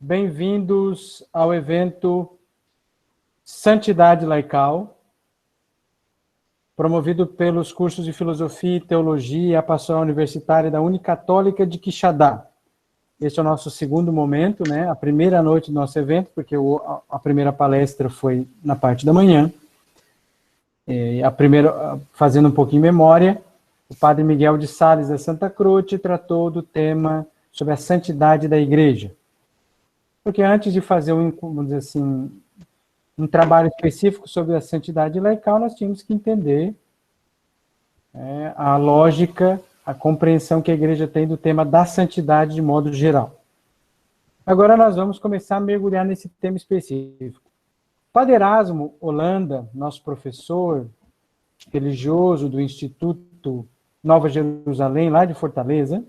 Bem-vindos ao evento Santidade Laical, promovido pelos cursos de Filosofia e Teologia e a Pastoral Universitária da Unicatólica de Quixadá. Este é o nosso segundo momento, né? A primeira noite do nosso evento, porque a primeira palestra foi na parte da manhã. A primeira, fazendo um pouquinho de memória, o padre Miguel de Sales da Santa Croce tratou do tema sobre a santidade da Igreja. Porque antes de fazer vamos dizer assim, um trabalho específico sobre a santidade laical, nós tínhamos que entender a lógica, a compreensão que a Igreja tem do tema da santidade de modo geral. Agora nós vamos começar a mergulhar nesse tema específico. Padre Erasmo Holanda, nosso professor religioso do Instituto Nova Jerusalém, lá de Fortaleza,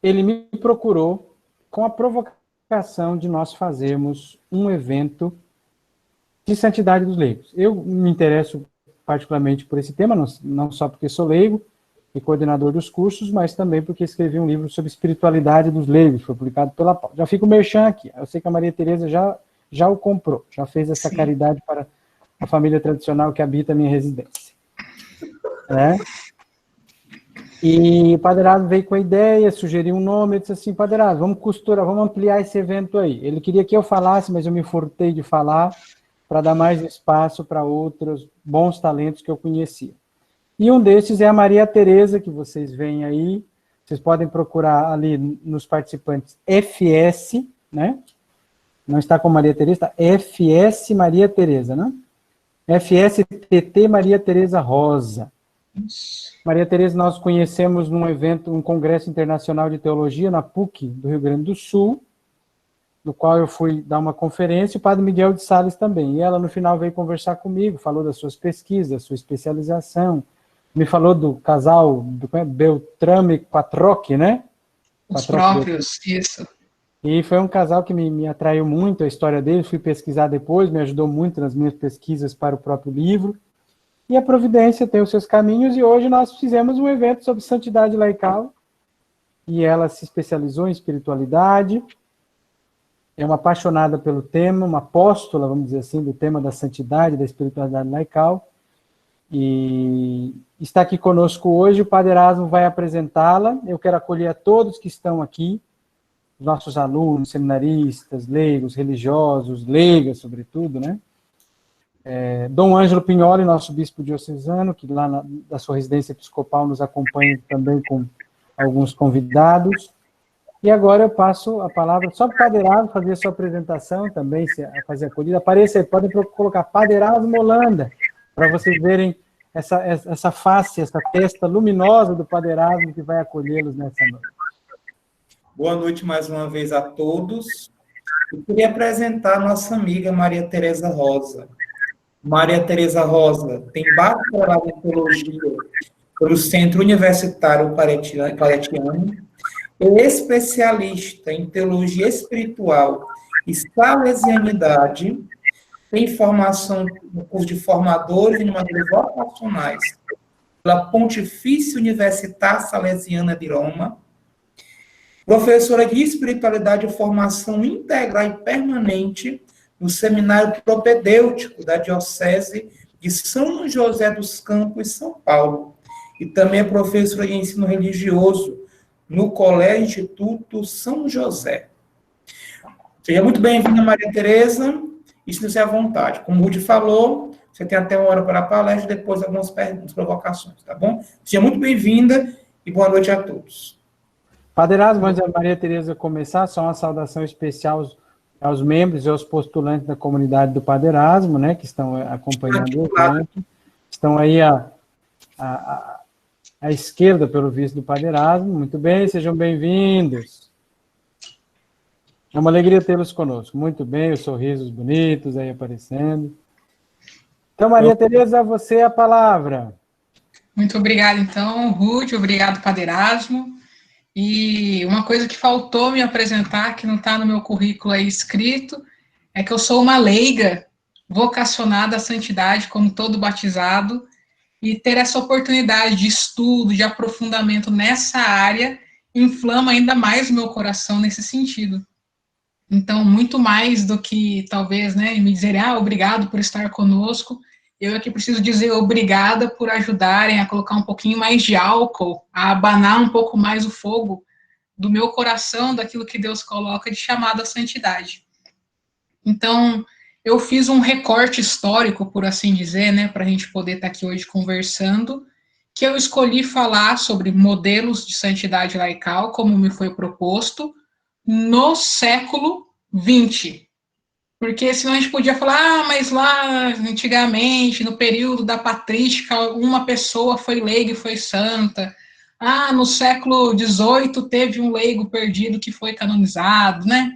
ele me procurou com a provocação de nós fazermos um evento de santidade dos leigos. Eu me interesso particularmente por esse tema, não só porque sou leigo e coordenador dos cursos, mas também porque escrevi um livro sobre espiritualidade dos leigos, foi publicado pela PAU. Já fica o merchan aqui. Eu sei que a Maria Tereza já o comprou, já fez essa caridade para a família tradicional que habita a minha residência. E o Padre Erasmo veio com a ideia, sugeriu um nome, eu disse assim, Padre Erasmo, vamos costurar, vamos ampliar esse evento aí. Ele queria que eu falasse, mas eu me furtei de falar para dar mais espaço para outros bons talentos que eu conhecia. E um desses é a Maria Tereza, que vocês veem aí, vocês podem procurar ali nos participantes FS, né? Não está com Maria Tereza, está FS Maria Tereza, né? FSTT Maria Tereza Rosa. Maria Tereza nós conhecemos num evento, um congresso internacional de teologia na PUC do Rio Grande do Sul, no qual eu fui dar uma conferência, e o padre Miguel de Sales também. E ela no final veio conversar comigo, falou das suas pesquisas, da sua especialização, me falou do casal Beltrame e Quattrochi, né? Os próprios, isso. E foi um casal que me atraiu muito, a história dele, fui pesquisar depois, me ajudou muito nas minhas pesquisas para o próprio livro. E a Providência tem os seus caminhos, e hoje nós fizemos um evento sobre santidade laical, e ela se especializou em espiritualidade, é uma apaixonada pelo tema, uma apóstola, vamos dizer assim, do tema da santidade, da espiritualidade laical, e está aqui conosco hoje, o Padre Erasmo vai apresentá-la, eu quero acolher a todos que estão aqui, os nossos alunos, seminaristas, leigos, religiosos, leigas, sobretudo, né? Dom Ângelo Pignoli, nosso bispo diocesano, que lá da sua residência episcopal nos acompanha também com alguns convidados. E agora eu passo a palavra só para o Padre Erasmo fazer a sua apresentação também, fazer a acolhida. Apareça aí, podem colocar Padre Erasmo Holanda, para vocês verem essa face, essa testa luminosa do Padre Erasmo que vai acolhê-los nessa noite. Boa noite mais uma vez a todos. Eu queria apresentar a nossa amiga Maria Tereza Rosa. Maria Tereza Rosa tem bacharelado em teologia pelo Centro Universitário Claretiano, é especialista em teologia espiritual e salesianidade, tem formação no curso de formadores e animadores vocacionais pela Pontifícia Universidade Salesiana de Roma, professora de espiritualidade e formação integral e permanente no Seminário Propedêutico da Diocese de São José dos Campos, São Paulo. E também é professora de ensino religioso no Colégio Instituto São José. Seja muito bem-vinda, Maria Tereza, e sinta-se à vontade. Como o Rudy falou, você tem até uma hora para a palestra, depois algumas perguntas, provocações, tá bom? Seja muito bem-vinda e boa noite a todos. Padre Erasmo, antes da Maria Tereza começar, só uma saudação especial aos membros e aos postulantes da comunidade do Padre Erasmo, né, que estão acompanhando o evento. Estão aí à esquerda, pelo visto, do Padre Erasmo. Muito bem, sejam bem-vindos. É uma alegria tê-los conosco. Muito bem, os sorrisos bonitos aí aparecendo. Então, Maria Tereza, a você a palavra. Muito obrigada, então, Ruth, obrigado, Padre Erasmo. E uma coisa que faltou me apresentar, que não está no meu currículo aí escrito, é que eu sou uma leiga vocacionada à santidade, como todo batizado, e ter essa oportunidade de estudo, de aprofundamento nessa área, inflama ainda mais o meu coração nesse sentido. Então, muito mais do que, talvez, né, me dizerem, obrigado por estar conosco, eu é que preciso dizer obrigada por ajudarem a colocar um pouquinho mais de álcool, a abanar um pouco mais o fogo do meu coração, daquilo que Deus coloca de chamado à santidade. Então, eu fiz um recorte histórico, por assim dizer, né, para a gente poder estar aqui hoje conversando, que eu escolhi falar sobre modelos de santidade laical, como me foi proposto, no século XX. Porque senão a gente podia falar, mas lá antigamente, no período da patrística, uma pessoa foi leiga e foi santa. No século XVIII teve um leigo perdido que foi canonizado, né?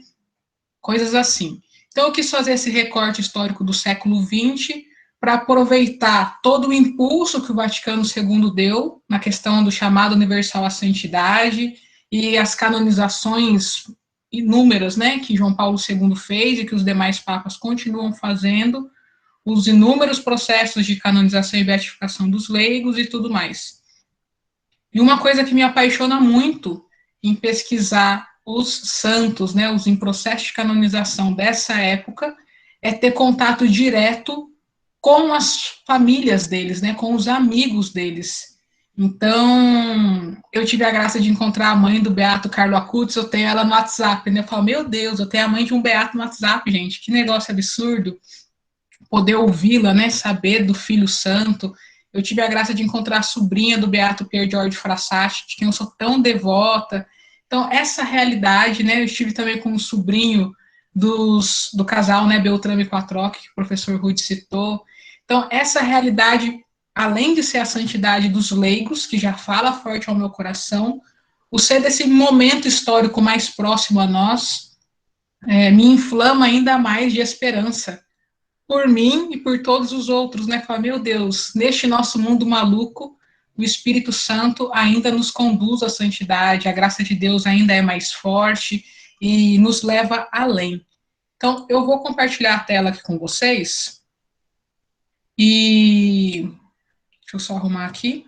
Coisas assim. Então eu quis fazer esse recorte histórico do século XX para aproveitar todo o impulso que o Vaticano II deu na questão do chamado universal à santidade e as canonizações inúmeras, né, que João Paulo II fez e que os demais papas continuam fazendo, os inúmeros processos de canonização e beatificação dos leigos e tudo mais. E uma coisa que me apaixona muito em pesquisar os santos, né, os em processo de canonização dessa época, é ter contato direto com as famílias deles, né, com os amigos deles. Então, eu tive a graça de encontrar a mãe do Beato Carlo Acutis, eu tenho ela no WhatsApp, né? Eu falo, meu Deus, eu tenho a mãe de um Beato no WhatsApp, gente, que negócio absurdo. Poder ouvi-la, né? Saber do Filho Santo. Eu tive a graça de encontrar a sobrinha do Beato Pier Giorgio Frassati, de quem eu sou tão devota. Então, essa realidade, né? Eu estive também com um sobrinho do casal, né? Beltrame e Quattrock, que o professor Rude citou. Então, essa realidade, além de ser a santidade dos leigos, que já fala forte ao meu coração, o ser desse momento histórico mais próximo a nós, me inflama ainda mais de esperança por mim e por todos os outros, né? Falar, meu Deus, neste nosso mundo maluco, o Espírito Santo ainda nos conduz à santidade, a graça de Deus ainda é mais forte e nos leva além. Então, eu vou compartilhar a tela aqui com vocês e deixa eu só arrumar aqui.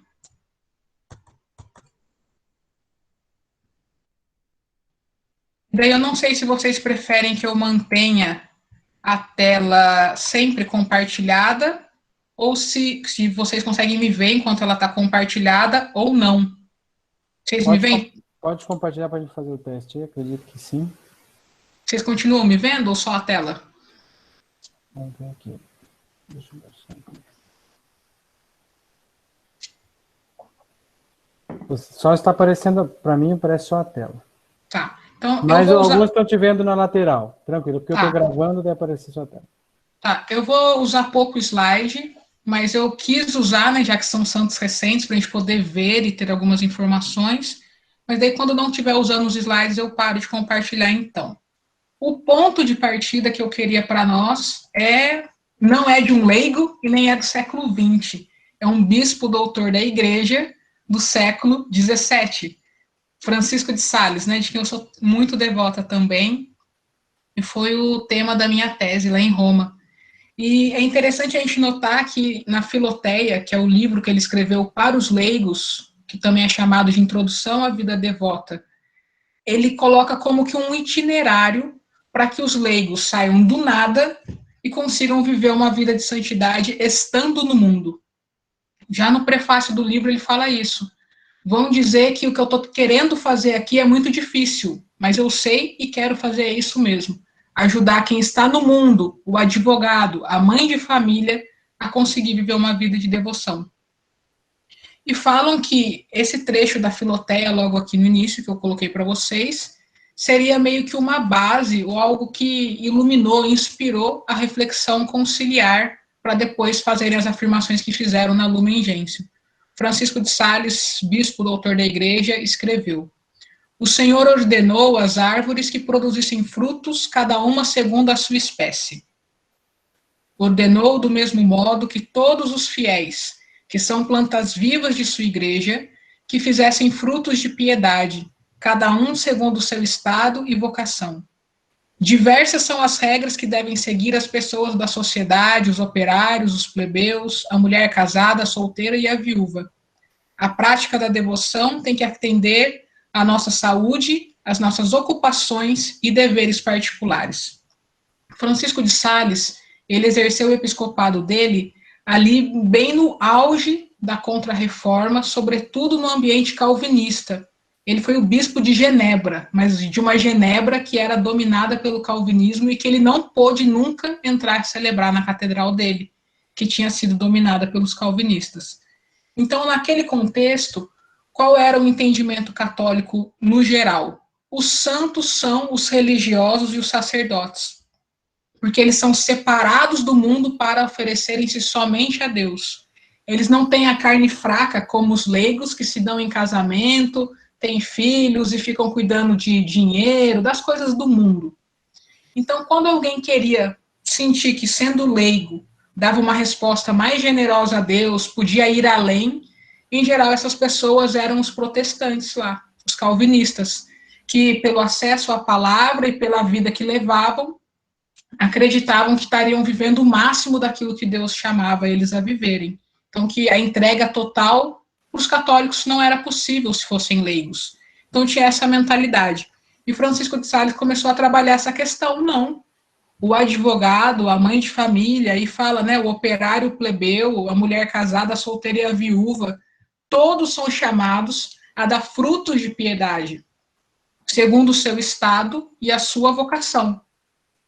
Daí eu não sei se vocês preferem que eu mantenha a tela sempre compartilhada ou se vocês conseguem me ver enquanto ela está compartilhada ou não. Vocês me veem? Pode compartilhar para a gente fazer o teste, acredito que sim. Vocês continuam me vendo ou só a tela? Vamos ver aqui. Deixa eu baixar aqui. Só está aparecendo, para mim, parece só a tela. Tá. Então, mas alguns estão te vendo na lateral. Tranquilo, porque eu estou gravando, deve aparecer só a tela. Tá, eu vou usar pouco slide, mas eu quis usar, né, já que são santos recentes, para a gente poder ver e ter algumas informações. Mas daí, quando não estiver usando os slides, eu paro de compartilhar, então. O ponto de partida que eu queria para nós não é de um leigo e nem é do século XX. É um bispo doutor da igreja do século XVII, Francisco de Sales, né, de quem eu sou muito devota também, e foi o tema da minha tese lá em Roma. E é interessante a gente notar que na Filoteia, que é o livro que ele escreveu para os leigos, que também é chamado de Introdução à Vida Devota, ele coloca como que um itinerário para que os leigos saiam do nada e consigam viver uma vida de santidade estando no mundo. Já no prefácio do livro ele fala isso. Vão dizer que o que eu estou querendo fazer aqui é muito difícil, mas eu sei e quero fazer isso mesmo. Ajudar quem está no mundo, o advogado, a mãe de família, a conseguir viver uma vida de devoção. E falam que esse trecho da Filoteia, logo aqui no início, que eu coloquei para vocês, seria meio que uma base ou algo que iluminou, inspirou a reflexão conciliar para depois fazerem as afirmações que fizeram na Lumen Gentium. Francisco de Sales, bispo doutor da igreja, escreveu: o Senhor ordenou às árvores que produzissem frutos, cada uma segundo a sua espécie. Ordenou do mesmo modo que todos os fiéis, que são plantas vivas de sua igreja, que fizessem frutos de piedade, cada um segundo o seu estado e vocação. Diversas são as regras que devem seguir as pessoas da sociedade, os operários, os plebeus, a mulher casada, a solteira e a viúva. A prática da devoção tem que atender à nossa saúde as nossas ocupações e deveres particulares. Francisco de Sales, ele exerceu o episcopado dele ali bem no auge da Contra-Reforma, sobretudo no ambiente calvinista. Ele foi o bispo de Genebra, mas de uma Genebra que era dominada pelo calvinismo e que ele não pôde nunca entrar a celebrar na catedral dele, que tinha sido dominada pelos calvinistas. Então, naquele contexto, qual era o entendimento católico no geral? Os santos são os religiosos e os sacerdotes, porque eles são separados do mundo para oferecerem-se somente a Deus. Eles não têm a carne fraca como os leigos, que se dão em casamento, têm filhos e ficam cuidando de dinheiro, das coisas do mundo. Então, quando alguém queria sentir que, sendo leigo, dava uma resposta mais generosa a Deus, podia ir além, em geral, essas pessoas eram os protestantes lá, os calvinistas, que, pelo acesso à palavra e pela vida que levavam, acreditavam que estariam vivendo o máximo daquilo que Deus chamava eles a viverem. Então, que a entrega total para os católicos não era possível se fossem leigos. Então, tinha essa mentalidade. E Francisco de Sales começou a trabalhar essa questão, não. O advogado, a mãe de família, aí fala, né, o operário, o plebeu, a mulher casada, a solteira e a viúva, todos são chamados a dar frutos de piedade, segundo o seu estado e a sua vocação.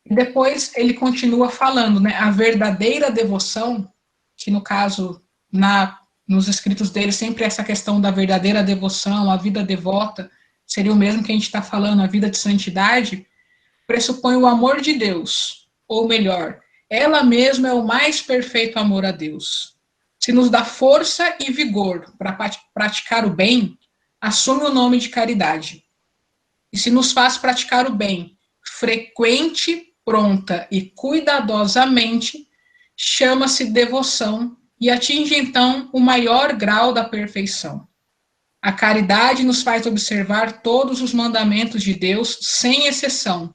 E depois ele continua falando, né, a verdadeira devoção, que no caso, nos escritos dele, sempre essa questão da verdadeira devoção, a vida devota, seria o mesmo que a gente está falando, a vida de santidade, pressupõe o amor de Deus, ou melhor, ela mesma é o mais perfeito amor a Deus. Se nos dá força e vigor para praticar o bem, assume o nome de caridade. E se nos faz praticar o bem, frequente, pronta e cuidadosamente, chama-se devoção e atinge então o maior grau da perfeição. A caridade nos faz observar todos os mandamentos de Deus sem exceção.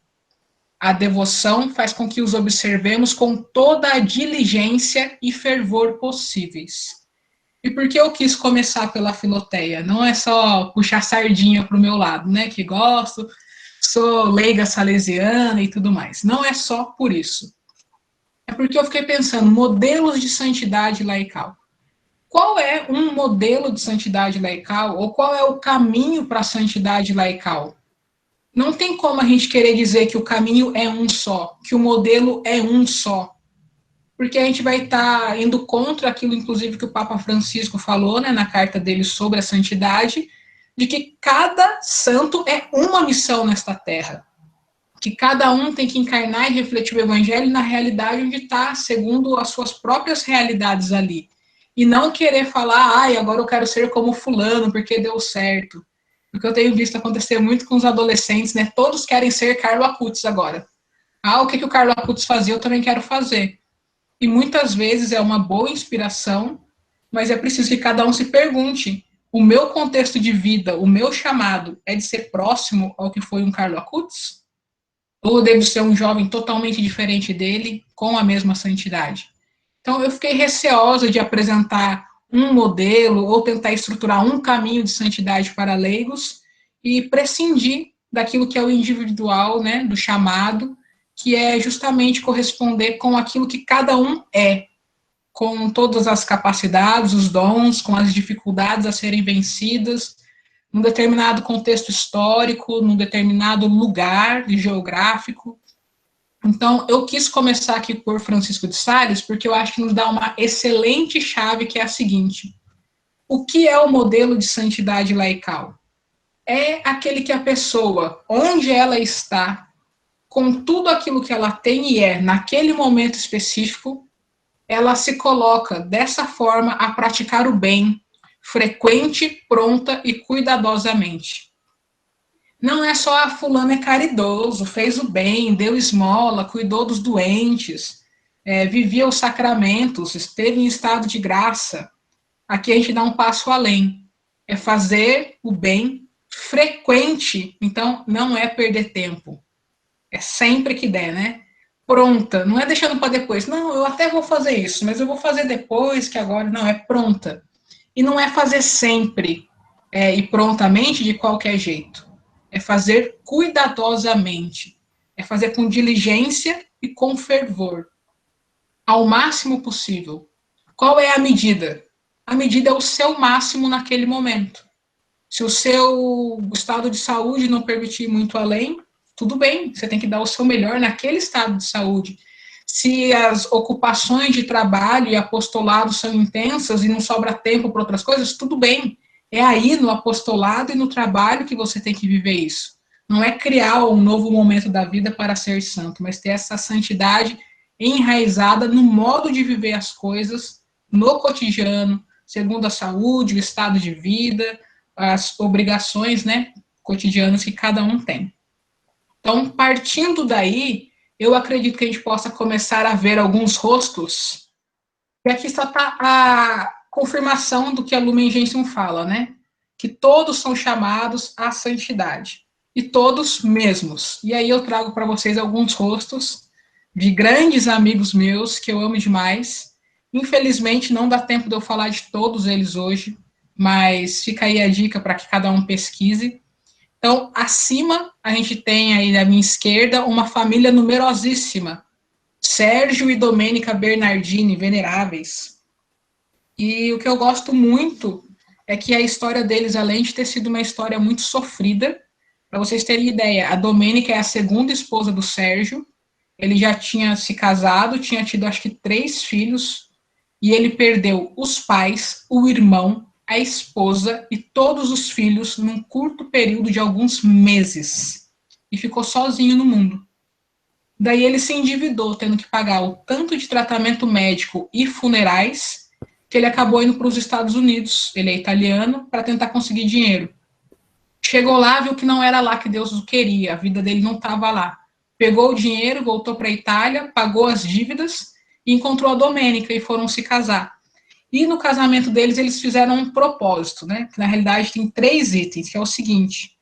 A devoção faz com que os observemos com toda a diligência e fervor possíveis. E por que eu quis começar pela Filoteia? Não é só puxar sardinha para o meu lado, né? Que gosto, sou leiga salesiana e tudo mais. Não é só por isso. É porque eu fiquei pensando, modelos de santidade laical. Qual é um modelo de santidade laical? Ou qual é o caminho para a santidade laical? Não tem como a gente querer dizer que o caminho é um só, que o modelo é um só. Porque a gente vai estar indo contra aquilo, inclusive, que o Papa Francisco falou, né, na carta dele sobre a santidade, de que cada santo é uma missão nesta terra. Que cada um tem que encarnar e refletir o evangelho na realidade onde está, segundo as suas próprias realidades ali. E não querer falar, ai, agora eu quero ser como fulano, porque deu certo. Porque eu tenho visto acontecer muito com os adolescentes, né? Todos querem ser Carlo Acutis agora. Ah, o que o Carlo Acutis fazia, eu também quero fazer. E muitas vezes é uma boa inspiração, mas é preciso que cada um se pergunte, o meu contexto de vida, o meu chamado é de ser próximo ao que foi um Carlo Acutis? Ou eu devo ser um jovem totalmente diferente dele, com a mesma santidade? Então, eu fiquei receosa de apresentar um modelo ou tentar estruturar um caminho de santidade para leigos e prescindir daquilo que é o individual, né, do chamado, que é justamente corresponder com aquilo que cada um é, com todas as capacidades, os dons, com as dificuldades a serem vencidas, num determinado contexto histórico, num determinado lugar geográfico. Então, eu quis começar aqui por Francisco de Sales, porque eu acho que nos dá uma excelente chave, que é a seguinte: o que é o modelo de santidade laical? É aquele que a pessoa, onde ela está, com tudo aquilo que ela tem e é, naquele momento específico, ela se coloca dessa forma a praticar o bem, frequente, pronta e cuidadosamente. Não é só a fulano é caridoso, fez o bem, deu esmola, cuidou dos doentes, vivia os sacramentos, esteve em estado de graça. Aqui a gente dá um passo além. É fazer o bem frequente, então não é perder tempo. É sempre que der, né? Pronta, não é deixando para depois. Não, eu até vou fazer isso, mas eu vou fazer depois, que agora não, é pronta. E não é fazer sempre e prontamente de qualquer jeito. é fazer cuidadosamente, é fazer com diligência e com fervor, ao máximo possível. Qual é a medida? A medida é o seu máximo naquele momento. Se o seu estado de saúde não permitir muito além, tudo bem, você tem que dar o seu melhor naquele estado de saúde. Se as ocupações de trabalho e apostolado são intensas e não sobra tempo para outras coisas, tudo bem. É aí no apostolado e no trabalho que você tem que viver isso. Não é criar um novo momento da vida para ser santo, mas ter essa santidade enraizada no modo de viver as coisas, no cotidiano, segundo a saúde, o estado de vida, as obrigações, né, cotidianas que cada um tem. Então, partindo daí, eu acredito que a gente possa começar a ver alguns rostos, e aqui só está a confirmação do que a Lumen Gentium fala, né? Que todos são chamados à santidade, e todos mesmos. E aí eu trago para vocês alguns rostos de grandes amigos meus, que eu amo demais. Infelizmente, não dá tempo de eu falar de todos eles hoje, mas fica aí a dica para que cada um pesquise. Então, acima, a gente tem aí à minha esquerda uma família numerosíssima. Sérgio e Domênica Bernardini, veneráveis. E o que eu gosto muito é que a história deles, além de ter sido uma história muito sofrida, para vocês terem ideia, a Domênica é a segunda esposa do Sérgio, ele já tinha se casado, tinha tido acho que 3 filhos, e ele perdeu os pais, o irmão, a esposa e todos os filhos num curto período de alguns meses. E ficou sozinho no mundo. Daí ele se endividou, tendo que pagar o tanto de tratamento médico e funerais, que ele acabou indo para os Estados Unidos, ele é italiano, para tentar conseguir dinheiro. Chegou lá, viu que não era lá que Deus o queria, a vida dele não estava lá. Pegou o dinheiro, voltou para a Itália, pagou as dívidas e encontrou a Domênica e foram se casar. E no casamento deles, eles fizeram um propósito, né? Que na realidade tem 3 itens, que é o seguinte: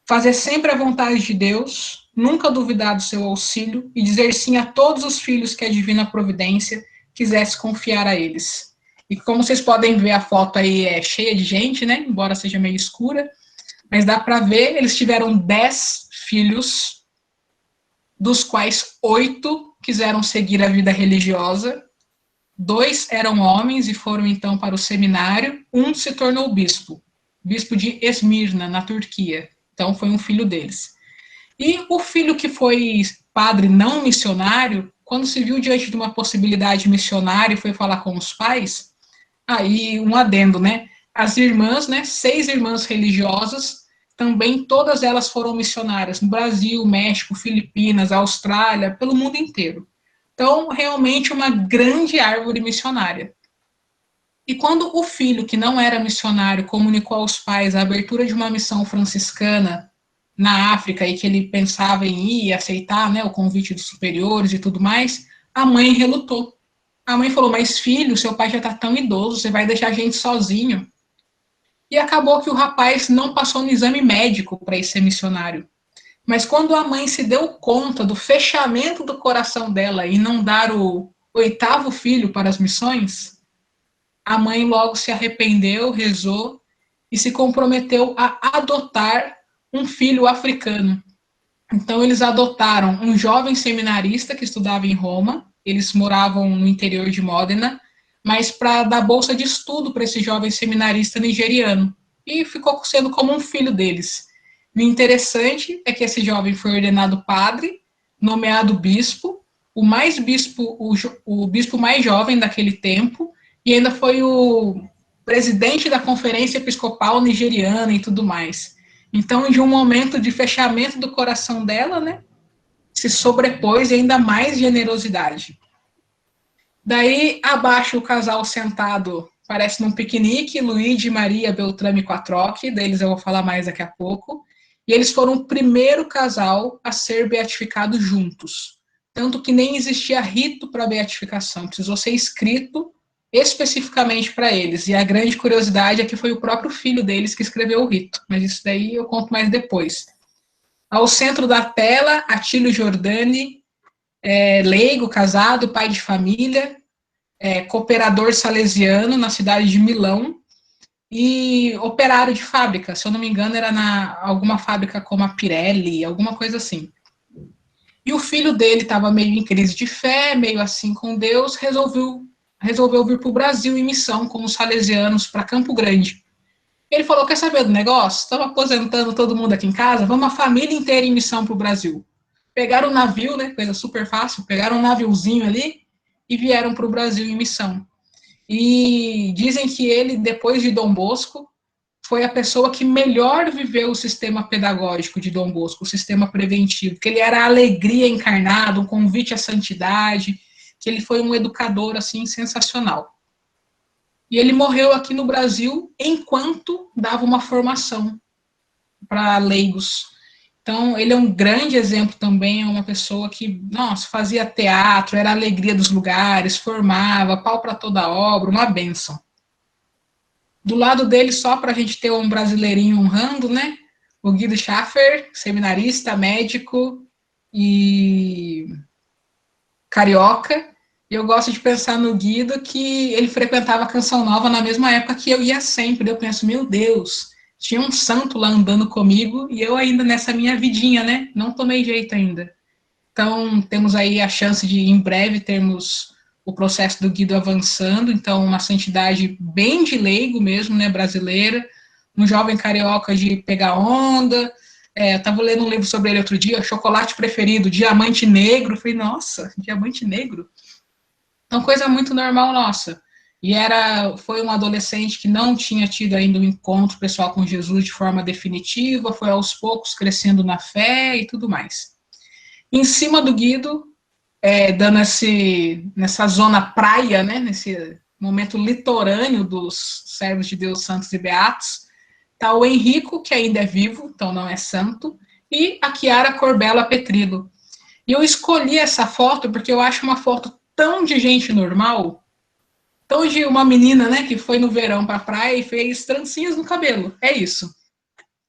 fazer sempre a vontade de Deus, nunca duvidar do seu auxílio e dizer sim a todos os filhos que a divina providência quisesse confiar a eles. E como vocês podem ver, a foto aí é cheia de gente, né? Embora seja meio escura, mas dá para ver, eles tiveram 10 filhos, dos quais 8 quiseram seguir a vida religiosa, 2 eram homens e foram então para o seminário, 1 se tornou bispo de Esmirna, na Turquia. Então foi um filho deles. E o filho que foi padre não missionário, quando se viu diante de uma possibilidade missionária e foi falar com os pais, aí um adendo, né? As irmãs, né? 6 irmãs religiosas, também todas elas foram missionárias no Brasil, México, Filipinas, Austrália, pelo mundo inteiro. Então, realmente uma grande árvore missionária. E quando o filho, que não era missionário, comunicou aos pais a abertura de uma missão franciscana na África e que ele pensava em ir e aceitar, né, o convite dos superiores e tudo mais, a mãe relutou. A mãe falou: mas filho, seu pai já está tão idoso, você vai deixar a gente sozinho. E acabou que o rapaz não passou no exame médico para ir ser missionário. Mas quando a mãe se deu conta do fechamento do coração dela e não dar o 8º filho para as missões, a mãe logo se arrependeu, rezou e se comprometeu a adotar um filho africano. Então eles adotaram um jovem seminarista que estudava em Roma, eles moravam no interior de Módena, mas para dar bolsa de estudo para esse jovem seminarista nigeriano, e ficou sendo como um filho deles. O interessante é que esse jovem foi ordenado padre, nomeado bispo, o bispo mais jovem daquele tempo, e ainda foi o presidente da Conferência Episcopal Nigeriana e tudo mais. Então, de um momento de fechamento do coração dela, né, se sobrepôs ainda mais generosidade. Daí, abaixo, o casal sentado, parece num piquenique, Luigi, Maria, Beltrame e Quattrochi, deles eu vou falar mais daqui a pouco. E eles foram o primeiro casal a ser beatificado juntos. Tanto que nem existia rito para beatificação, precisou ser escrito especificamente para eles. E a grande curiosidade é que foi o próprio filho deles que escreveu o rito, mas isso daí eu conto mais depois. Ao centro da tela, Atílio Giordani, leigo, casado, pai de família, cooperador salesiano na cidade de Milão. e operário de fábrica. Se eu não me engano, era na alguma fábrica como a Pirelli, alguma coisa assim. E o filho dele estava meio em crise de fé, meio assim com Deus, resolveu vir para o Brasil em missão com os salesianos para Campo Grande. Ele falou, quer saber do negócio? Estamos aposentando todo mundo aqui em casa, vamos a família inteira em missão para o Brasil. Pegaram um navio, né, coisa super fácil, pegaram um naviozinho ali e vieram para o Brasil em missão. E dizem que ele, depois de Dom Bosco, foi a pessoa que melhor viveu o sistema pedagógico de Dom Bosco, o sistema preventivo, que ele era a alegria encarnada, um convite à santidade, que ele foi um educador, assim, sensacional. E ele morreu aqui no Brasil enquanto dava uma formação para leigos. Então, ele é um grande exemplo também, é uma pessoa que, nossa, fazia teatro, era a alegria dos lugares, formava, pau para toda obra, uma bênção. Do lado dele, só para a gente ter um brasileirinho honrando, né? O Guido Schaffer, seminarista, médico e carioca. E eu gosto de pensar no Guido que ele frequentava a Canção Nova na mesma época que eu ia sempre. Eu penso, meu Deus, tinha um santo lá andando comigo e eu ainda nessa minha vidinha, né? Não tomei jeito ainda. Então, temos aí a chance de, em breve, termos o processo do Guido avançando. Então, uma santidade bem de leigo mesmo, né? Brasileira. Um jovem carioca de pegar onda. Eu estava lendo um livro sobre ele outro dia, Chocolate Preferido, Diamante Negro. Falei, nossa, Diamante Negro? Então, coisa muito normal nossa. E foi um adolescente que não tinha tido ainda um encontro pessoal com Jesus de forma definitiva, foi aos poucos crescendo na fé e tudo mais. Em cima do Guido, dando nessa zona praia, né, nesse momento litorâneo dos servos de Deus santos e beatos, está o Henrico, que ainda é vivo, então não é santo, e a Chiara Corbella Petrillo. E eu escolhi essa foto porque eu acho uma foto tão de gente normal, tão de uma menina, né, que foi no verão para a praia e fez trancinhas no cabelo. É isso.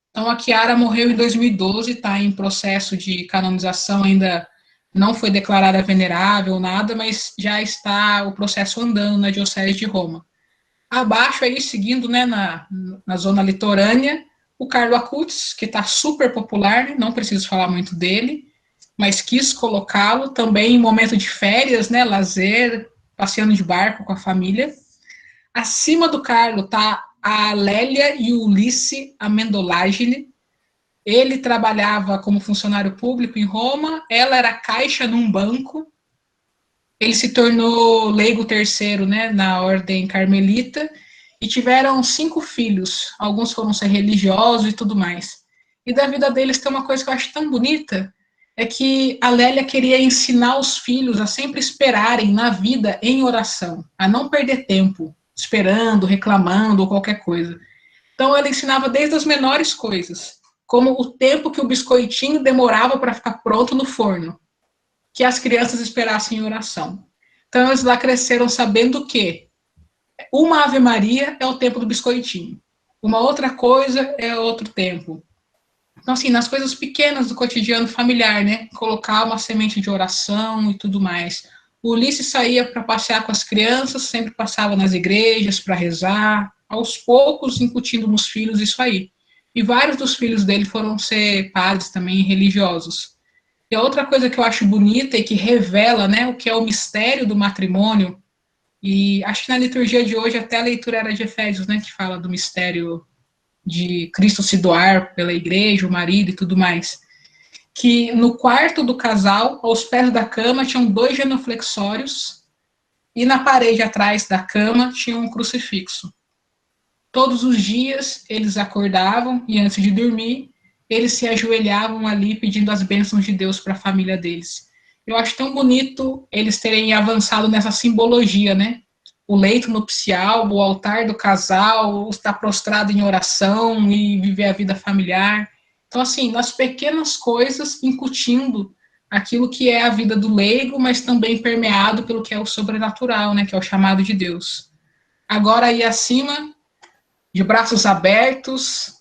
Então a Chiara morreu em 2012, está em processo de canonização, ainda não foi declarada venerável, nada, mas já está o processo andando na Diocese de Roma. Abaixo aí, seguindo, né, na zona litorânea, o Carlo Acutis, que está super popular, não preciso falar muito dele, mas quis colocá-lo também em momento de férias, né, lazer, passeando de barco com a família. Acima do Carlo está a Lélia e o Ulisse Amendolagine. Ele trabalhava como funcionário público em Roma, ela era caixa num banco. Ele se tornou leigo terceiro, né, na ordem carmelita, e tiveram 5 filhos. Alguns foram ser religiosos e tudo mais. E da vida deles tem uma coisa que eu acho tão bonita, é que a Lélia queria ensinar os filhos a sempre esperarem na vida em oração, a não perder tempo, esperando, reclamando ou qualquer coisa. Então ela ensinava desde as menores coisas, como o tempo que o biscoitinho demorava para ficar pronto no forno, que as crianças esperassem em oração. Então eles lá cresceram sabendo que uma Ave Maria é o tempo do biscoitinho, uma outra coisa é outro tempo. Então, assim, nas coisas pequenas do cotidiano familiar, né? Colocar uma semente de oração e tudo mais. O Ulisses saía para passear com as crianças, sempre passava nas igrejas para rezar, aos poucos incutindo nos filhos isso aí. E vários dos filhos dele foram ser padres também, religiosos. E a outra coisa que eu acho bonita e que revela, né, o que é o mistério do matrimônio, e acho que na liturgia de hoje até a leitura era de Efésios, né, que fala do mistério de Cristo se doar pela igreja, o marido e tudo mais, que no quarto do casal, aos pés da cama, tinham 2 genuflexórios e na parede atrás da cama tinha um crucifixo. Todos os dias eles acordavam e antes de dormir, eles se ajoelhavam ali pedindo as bênçãos de Deus para a família deles. Eu acho tão bonito eles terem avançado nessa simbologia, né? O leito nupcial, o altar do casal, estar prostrado em oração e viver a vida familiar. Então, assim, nas pequenas coisas, incutindo aquilo que é a vida do leigo, mas também permeado pelo que é o sobrenatural, né? Que é o chamado de Deus. Agora, aí acima, de braços abertos,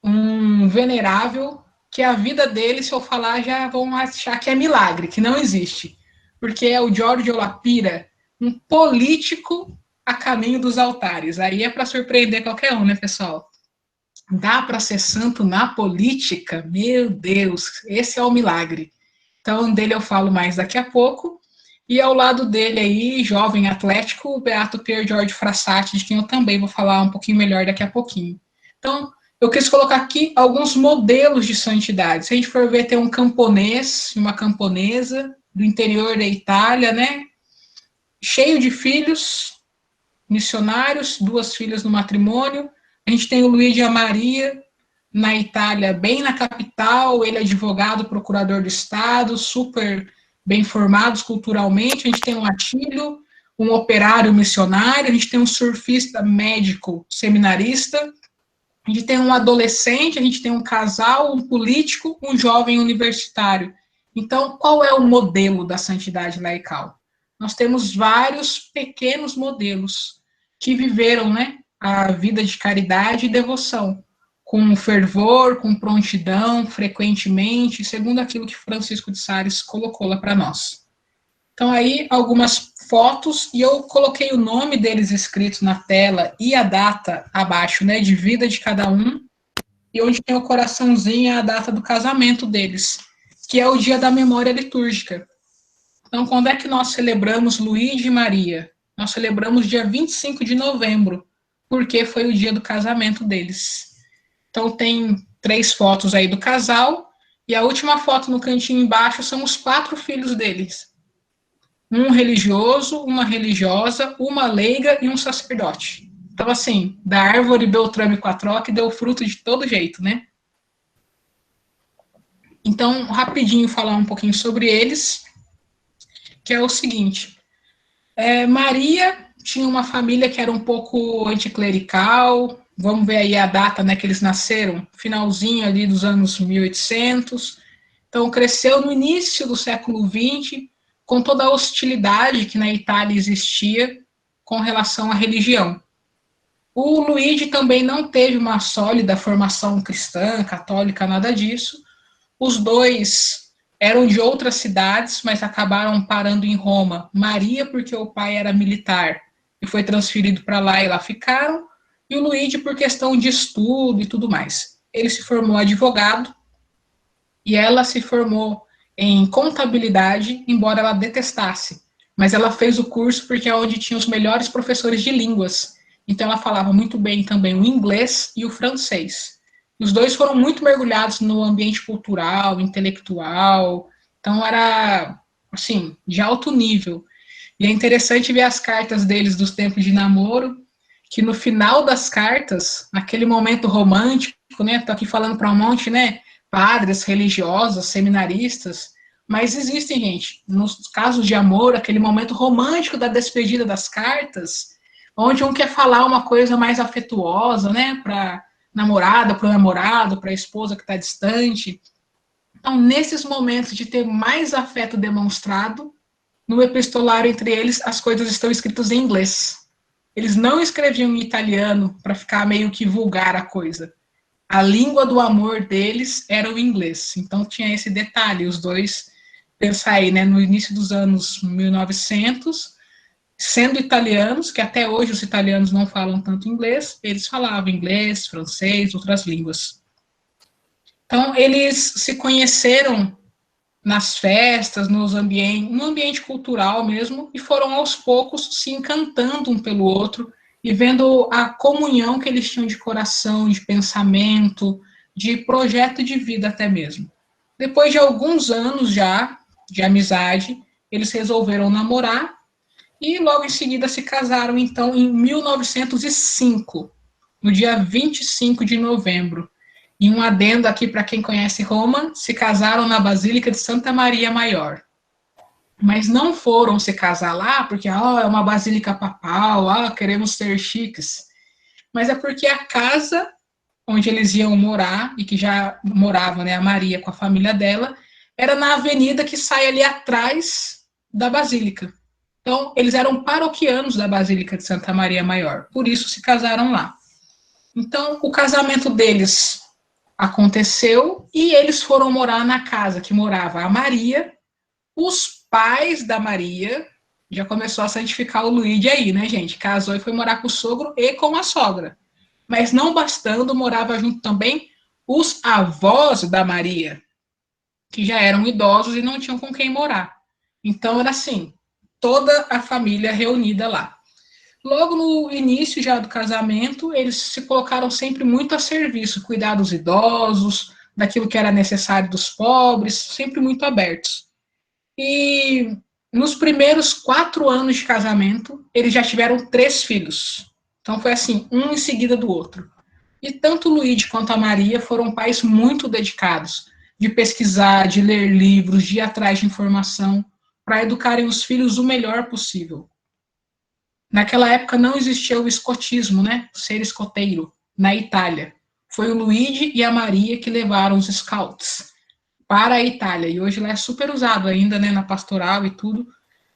um venerável, que a vida dele, se eu falar, já vão achar que é milagre, que não existe. Porque é o Giorgio Lapira, um político a caminho dos altares. Aí é para surpreender qualquer um, né, pessoal? Dá para ser santo na política? Meu Deus, esse é o milagre. Então, dele eu falo mais daqui a pouco. E ao lado dele aí, jovem atlético, o Beato Pier Giorgio Frassati, de quem eu também vou falar um pouquinho melhor daqui a pouquinho. Então, eu quis colocar aqui alguns modelos de santidade. Se a gente for ver, tem um camponês e uma camponesa do interior da Itália, né? Cheio de filhos, missionários, 2 filhas no matrimônio. A gente tem o Luigi Maria, na Itália, bem na capital, ele é advogado, procurador do Estado, super bem formados culturalmente. A gente tem um Atílio, um operário missionário, a gente tem um surfista médico seminarista, a gente tem um adolescente, a gente tem um casal, um político, um jovem universitário. Então, qual é o modelo da santidade laical? Nós temos vários pequenos modelos que viveram, né, a vida de caridade e devoção, com fervor, com prontidão, frequentemente, segundo aquilo que Francisco de Sales colocou lá para nós. Então, aí, algumas fotos, e eu coloquei o nome deles escritos na tela e a data abaixo, né, de vida de cada um, e onde tem o coraçãozinho é a data do casamento deles, que é o dia da memória litúrgica. Então, quando é que nós celebramos Luís e Maria? Nós celebramos dia 25 de novembro, porque foi o dia do casamento deles. Então, tem 3 fotos aí do casal, e a última foto no cantinho embaixo são os 4 filhos deles. Um religioso, uma religiosa, uma leiga e um sacerdote. Então, assim, da árvore Beltrame Quatró, que deu fruto de todo jeito, né? Então, rapidinho falar um pouquinho sobre eles, que é o seguinte. Maria tinha uma família que era um pouco anticlerical, vamos ver aí a data, né, que eles nasceram, finalzinho ali dos anos 1800, então cresceu no início do século XX, com toda a hostilidade que na Itália existia com relação à religião. O Luigi também não teve uma sólida formação cristã, católica, nada disso. Os dois eram de outras cidades, mas acabaram parando em Roma. Maria, porque o pai era militar e foi transferido para lá e lá ficaram. E o Luigi, por questão de estudo e tudo mais. Ele se formou advogado e ela se formou em contabilidade, embora ela detestasse. Mas ela fez o curso porque é onde tinha os melhores professores de línguas. Então ela falava muito bem também o inglês e o francês. Os dois foram muito mergulhados no ambiente cultural, intelectual. Então era, assim, de alto nível. E é interessante ver as cartas deles dos tempos de namoro, que no final das cartas, naquele momento romântico, né? Tô aqui falando para um monte, né? Padres, religiosos, seminaristas, mas existem, gente, nos casos de amor, aquele momento romântico da despedida das cartas, onde um quer falar uma coisa mais afetuosa, né, para namorada, para o namorado, para a esposa que está distante. Então, nesses momentos de ter mais afeto demonstrado, no epistolário entre eles, as coisas estão escritas em inglês. Eles não escreviam em italiano para ficar meio que vulgar a coisa. A língua do amor deles era o inglês. Então tinha esse detalhe, os dois, pensar aí, né, no início dos anos 1900, sendo italianos, que até hoje os italianos não falam tanto inglês, eles falavam inglês, francês, outras línguas. Então eles se conheceram nas festas, no ambiente cultural mesmo, e foram aos poucos se encantando um pelo outro e vendo a comunhão que eles tinham de coração, de pensamento, de projeto de vida até mesmo. Depois de alguns anos já de amizade, eles resolveram namorar e logo em seguida se casaram, então, em 1905, no dia 25 de novembro. E um adendo aqui para quem conhece Roma, se casaram na Basílica de Santa Maria Maior. Mas não foram se casar lá porque é uma basílica papal, queremos ser chiques. Mas é porque a casa onde eles iam morar, e que já morava, né, a Maria com a família dela, era na avenida que sai ali atrás da Basílica. Então, eles eram paroquianos da Basílica de Santa Maria Maior, por isso se casaram lá. Então, o casamento deles aconteceu e eles foram morar na casa que morava a Maria, os pais da Maria, Já começou a santificar o Luigi aí, né, gente? Casou e foi morar com o sogro e com a sogra. Mas não bastando, morava junto também os avós da Maria, que já eram idosos e não tinham com quem morar. Então era assim, toda a família reunida lá. Logo no início já do casamento, eles se colocaram sempre muito a serviço, cuidar dos idosos, daquilo que era necessário dos pobres, sempre muito abertos. E nos primeiros 4 anos de casamento, eles já tiveram 3 filhos. Então foi assim, um em seguida do outro. E tanto o Luigi quanto a Maria foram pais muito dedicados, de pesquisar, de ler livros, de ir atrás de informação, para educarem os filhos o melhor possível. Naquela época não existia o escotismo, né? O ser escoteiro, na Itália. Foi o Luigi e a Maria que levaram os scouts para a Itália. E hoje lá é super usado ainda, né, na pastoral e tudo,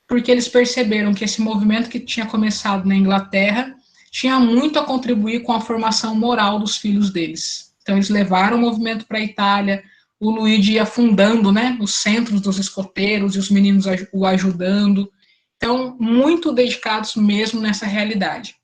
porque eles perceberam que esse movimento que tinha começado na Inglaterra tinha muito a contribuir com a formação moral dos filhos deles. Então eles levaram o movimento para a Itália, o Luigi ia fundando, né, os centros dos escoteiros e os meninos o ajudando. Então, muito dedicados mesmo nessa realidade.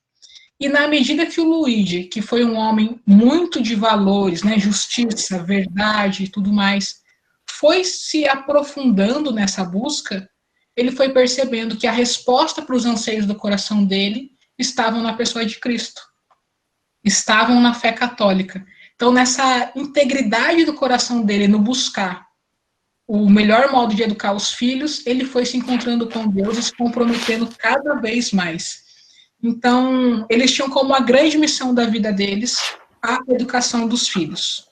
E na medida que o Luigi, que foi um homem muito de valores, né, justiça, verdade e tudo mais, foi se aprofundando nessa busca, ele foi percebendo que a resposta para os anseios do coração dele estavam na pessoa de Cristo, estavam na fé católica. Então, nessa integridade do coração dele, no buscar o melhor modo de educar os filhos, ele foi se encontrando com Deus e se comprometendo cada vez mais. Então, eles tinham como a grande missão da vida deles a educação dos filhos.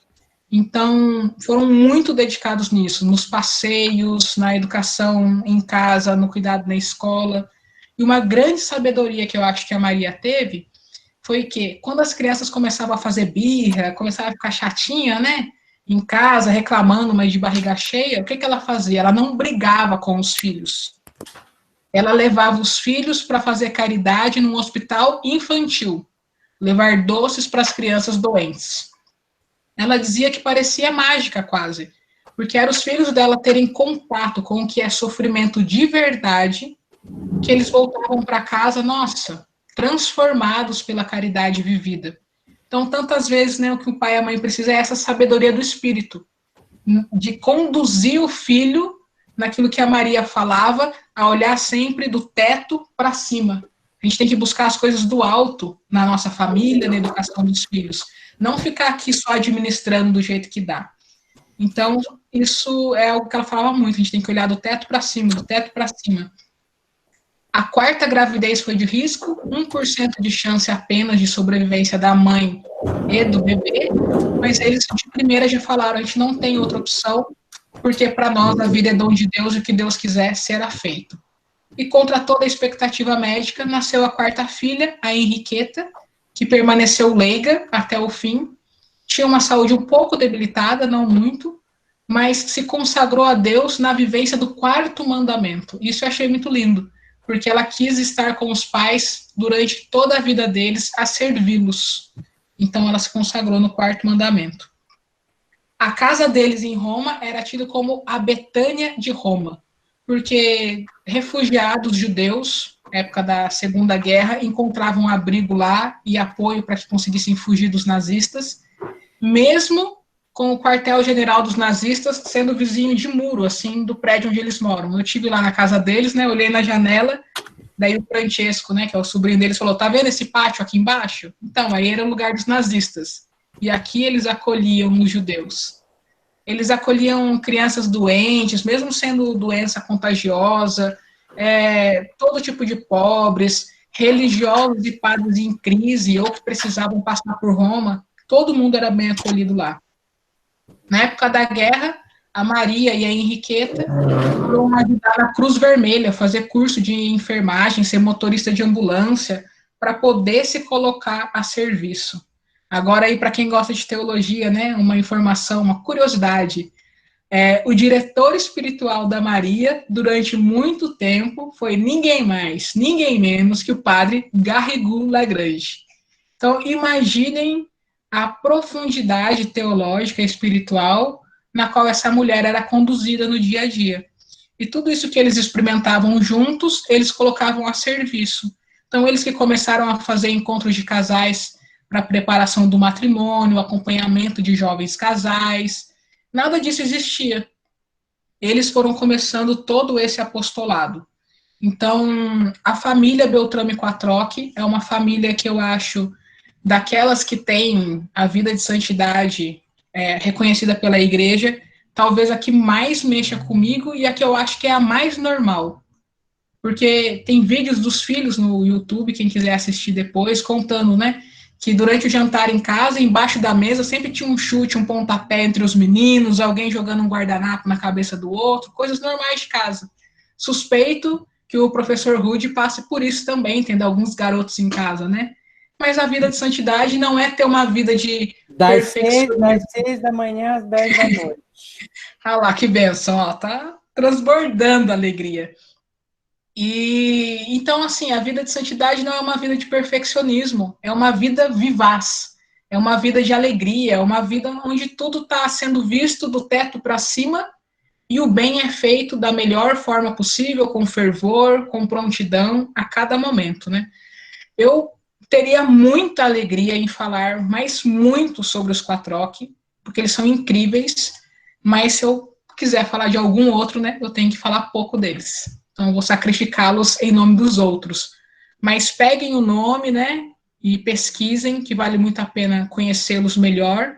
Então, foram muito dedicados nisso, nos passeios, na educação em casa, no cuidado na escola. E uma grande sabedoria que eu acho que a Maria teve foi que, quando as crianças começavam a fazer birra, começavam a ficar chatinha, né, em casa, reclamando, mas de barriga cheia, o que ela fazia? Ela não brigava com os filhos. Ela levava os filhos para fazer caridade num hospital infantil, levar doces para as crianças doentes. Ela dizia que parecia mágica quase, porque eram os filhos dela terem contato com o que é sofrimento de verdade, que eles voltavam para casa, nossa, transformados pela caridade vivida. Então, tantas vezes, né, o que o pai e a mãe precisam é essa sabedoria do espírito, de conduzir o filho naquilo que a Maria falava, a olhar sempre do teto para cima. A gente tem que buscar as coisas do alto na nossa família, na educação dos filhos. Não ficar aqui só administrando do jeito que dá. Então, isso é algo que ela falava muito. A gente tem que olhar do teto para cima, do teto para cima. A 4ª gravidez foi de risco, 1% de chance apenas de sobrevivência da mãe e do bebê, mas eles de primeira já falaram, a gente não tem outra opção, porque para nós a vida é dom de Deus e o que Deus quiser será feito. E contra toda a expectativa médica, nasceu a 4ª filha, a Henriqueta, que permaneceu leiga até o fim, tinha uma saúde um pouco debilitada, não muito, mas se consagrou a Deus na vivência do 4º mandamento. Isso eu achei muito lindo, porque ela quis estar com os pais durante toda a vida deles, a servi-los. Então ela se consagrou no 4º mandamento. A casa deles em Roma era tida como a Betânia de Roma, porque refugiados judeus, época da Segunda Guerra, encontravam abrigo lá e apoio para que conseguissem fugir dos nazistas, mesmo com o quartel-general dos nazistas sendo vizinho de muro, assim, do prédio onde eles moram. Eu estive lá na casa deles, né, olhei na janela, daí o Francesco, né, que é o sobrinho deles, falou, tá vendo esse pátio aqui embaixo? Então, aí era o lugar dos nazistas. E aqui eles acolhiam os judeus. Eles acolhiam crianças doentes, mesmo sendo doença contagiosa, todo tipo de pobres, religiosos e padres em crise ou que precisavam passar por Roma, todo mundo era bem acolhido lá. Na época da guerra, a Maria e a Henriqueta foram ajudar na Cruz Vermelha, fazer curso de enfermagem, ser motorista de ambulância, para poder se colocar a serviço. Agora aí, para quem gosta de teologia, né, uma informação, uma curiosidade, o diretor espiritual da Maria, durante muito tempo, foi ninguém mais, ninguém menos que o padre Garrigou Lagrange. Então, imaginem a profundidade teológica e espiritual na qual essa mulher era conduzida no dia a dia. e tudo isso que eles experimentavam juntos, eles colocavam a serviço. Então, eles que começaram a fazer encontros de casais para preparação do matrimônio, acompanhamento de jovens casais, nada disso existia. Eles foram começando todo esse apostolado. Então, a família Beltrame Quattrock é uma família que eu acho daquelas que tem a vida de santidade reconhecida pela igreja, talvez a que mais mexa comigo e a que eu acho que é a mais normal. Porque tem vídeos dos filhos no YouTube, quem quiser assistir depois, contando, né, que durante o jantar em casa, embaixo da mesa, sempre tinha um chute, um pontapé entre os meninos, alguém jogando um guardanapo na cabeça do outro, coisas normais de casa. Suspeito que o professor Rude passe por isso também, tendo alguns garotos em casa, né? Mas a vida de santidade não é ter uma vida de perfeição. Das 6 da manhã às 10 da noite. Ah lá, que benção, ó, tá transbordando alegria. E então, assim, a vida de santidade não é uma vida de perfeccionismo, é uma vida vivaz, é uma vida de alegria, é uma vida onde tudo está sendo visto do teto para cima e o bem é feito da melhor forma possível, com fervor, com prontidão, a cada momento, né? Eu teria muita alegria em falar mais muito sobre os Quattrock, porque eles são incríveis, mas se eu quiser falar de algum outro, né, eu tenho que falar pouco deles. Então, eu vou sacrificá-los em nome dos outros. Mas peguem o nome, né, e pesquisem, que vale muito a pena conhecê-los melhor.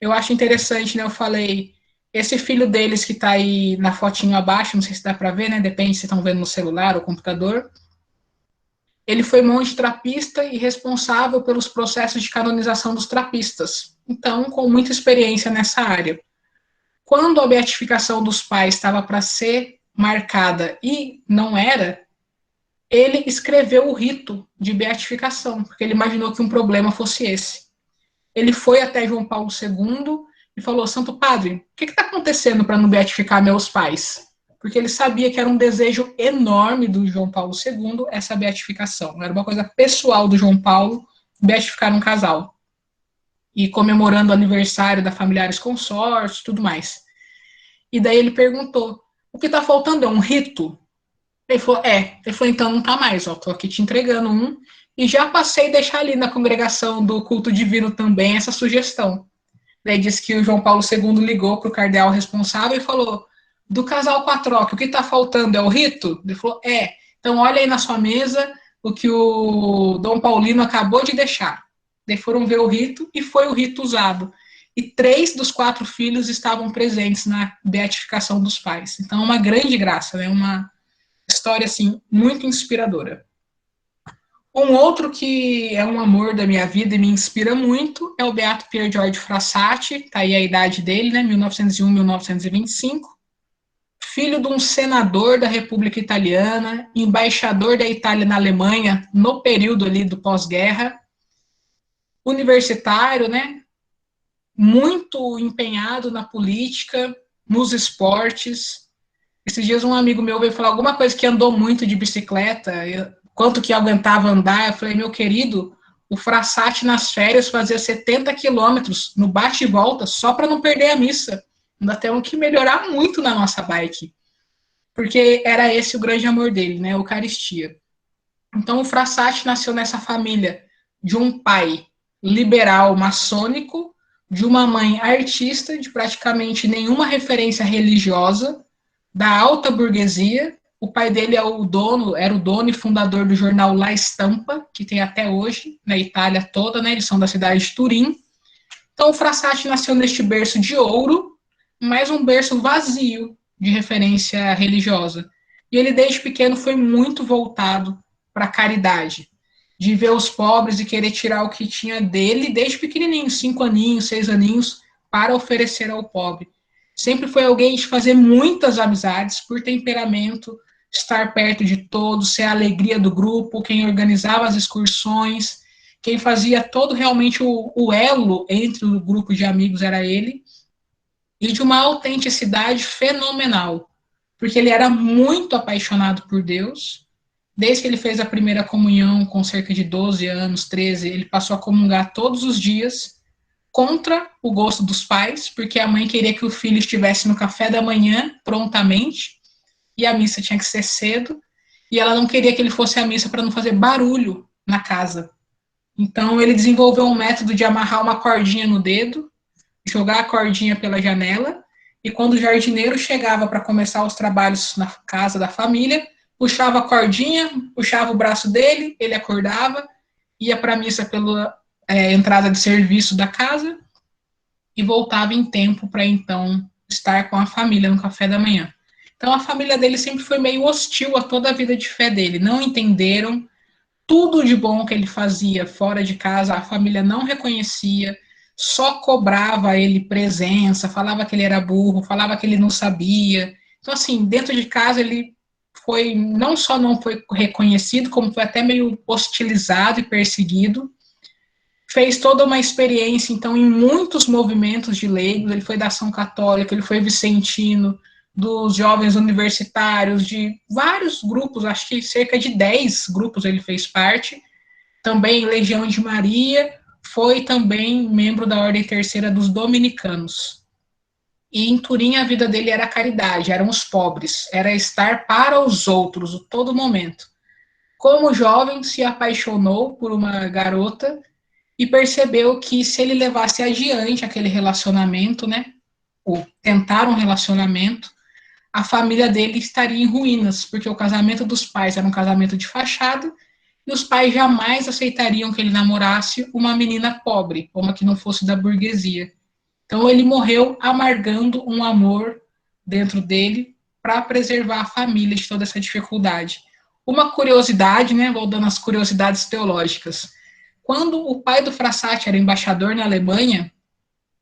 Eu acho interessante, né, eu falei, esse filho deles que está aí na fotinho abaixo, não sei se dá para ver, né, depende se estão vendo no celular ou computador, ele foi monge trapista e responsável pelos processos de canonização dos trapistas. Então, com muita experiência nessa área. Quando a beatificação dos pais estava para ser marcada e não era, ele escreveu o rito de beatificação, porque ele imaginou que um problema fosse esse. Ele foi até João Paulo II e falou: Santo Padre, o que está acontecendo para não beatificar meus pais? Porque ele sabia que era um desejo enorme do João Paulo II essa beatificação. Era uma coisa pessoal do João Paulo beatificar um casal. E comemorando o aniversário da Familiares Consórcios, tudo mais. E daí ele perguntou: o que está faltando é um rito? Ele falou: Ele falou: então não está mais, ó, tô aqui te entregando um. E já passei a deixar ali na congregação do culto divino também essa sugestão. Daí disse que o João Paulo II ligou para o cardeal responsável e falou: do casal Quattrock, o que está faltando é o rito? Ele falou: então olha aí na sua mesa o que o Dom Paulino acabou de deixar. Daí foram ver o rito e foi o rito usado. E 3 dos 4 filhos estavam presentes na beatificação dos pais. Então, uma grande graça, né? Uma história, assim, muito inspiradora. Um outro que é um amor da minha vida e me inspira muito é o Beato Pier Giorgio Frassati, tá aí a idade dele, né, 1901-1925, filho de um senador da República Italiana, embaixador da Itália na Alemanha no período ali do pós-guerra, universitário, né, muito empenhado na política, nos esportes. Esses dias um amigo meu veio falar alguma coisa que andou muito de bicicleta, quanto que aguentava andar. Eu falei: meu querido, o Frassati nas férias fazia 70 quilômetros no bate e volta só para não perder a missa. Ainda temos que melhorar muito na nossa bike, porque era esse o grande amor dele, né, a Eucaristia. Então o Frassati nasceu nessa família de um pai liberal maçônico, de uma mãe artista, de praticamente nenhuma referência religiosa, da alta burguesia. O pai dele era o dono e fundador do jornal La Stampa, que tem até hoje na Itália toda, né? Eles são da cidade de Turim. Então o Frassati nasceu neste berço de ouro, mas um berço vazio de referência religiosa. E ele desde pequeno foi muito voltado para a caridade, de ver os pobres e querer tirar o que tinha dele desde pequenininho, 5 aninhos, 6 aninhos, para oferecer ao pobre. Sempre foi alguém de fazer muitas amizades, por temperamento, estar perto de todos, ser a alegria do grupo, quem organizava as excursões, quem fazia todo realmente o elo entre o grupo de amigos era ele, e de uma autenticidade fenomenal, porque ele era muito apaixonado por Deus. Desde que ele fez a primeira comunhão, com cerca de 12 anos, 13, ele passou a comungar todos os dias, contra o gosto dos pais, porque a mãe queria que o filho estivesse no café da manhã, prontamente, e a missa tinha que ser cedo, e ela não queria que ele fosse à missa para não fazer barulho na casa. Então, ele desenvolveu um método de amarrar uma cordinha no dedo, jogar a cordinha pela janela, e quando o jardineiro chegava para começar os trabalhos na casa da família, puxava a cordinha, puxava o braço dele, ele acordava, ia para a missa pela entrada de serviço da casa e voltava em tempo para então estar com a família no café da manhã. Então a família dele sempre foi meio hostil a toda a vida de fé dele, não entenderam tudo de bom que ele fazia fora de casa, a família não reconhecia, só cobrava ele presença, falava que ele era burro, falava que ele não sabia. Então, assim, dentro de casa ele foi, não só não foi reconhecido, como foi até meio hostilizado e perseguido. Fez toda uma experiência, então, em muitos movimentos de leigos, ele foi da Ação Católica, ele foi vicentino, dos jovens universitários, de vários grupos, acho que cerca de 10 grupos ele fez parte, também Legião de Maria, foi também membro da Ordem Terceira dos Dominicanos. E em Turim a vida dele era a caridade, eram os pobres, era estar para os outros, a todo momento. Como jovem, se apaixonou por uma garota e percebeu que se ele levasse adiante aquele relacionamento, né, ou tentar um relacionamento, a família dele estaria em ruínas, porque o casamento dos pais era um casamento de fachada, e os pais jamais aceitariam que ele namorasse uma menina pobre, uma que não fosse da burguesia. Então ele morreu amargando um amor dentro dele para preservar a família de toda essa dificuldade. Uma curiosidade, né, vou dando as curiosidades teológicas. Quando o pai do Frassati era embaixador na Alemanha,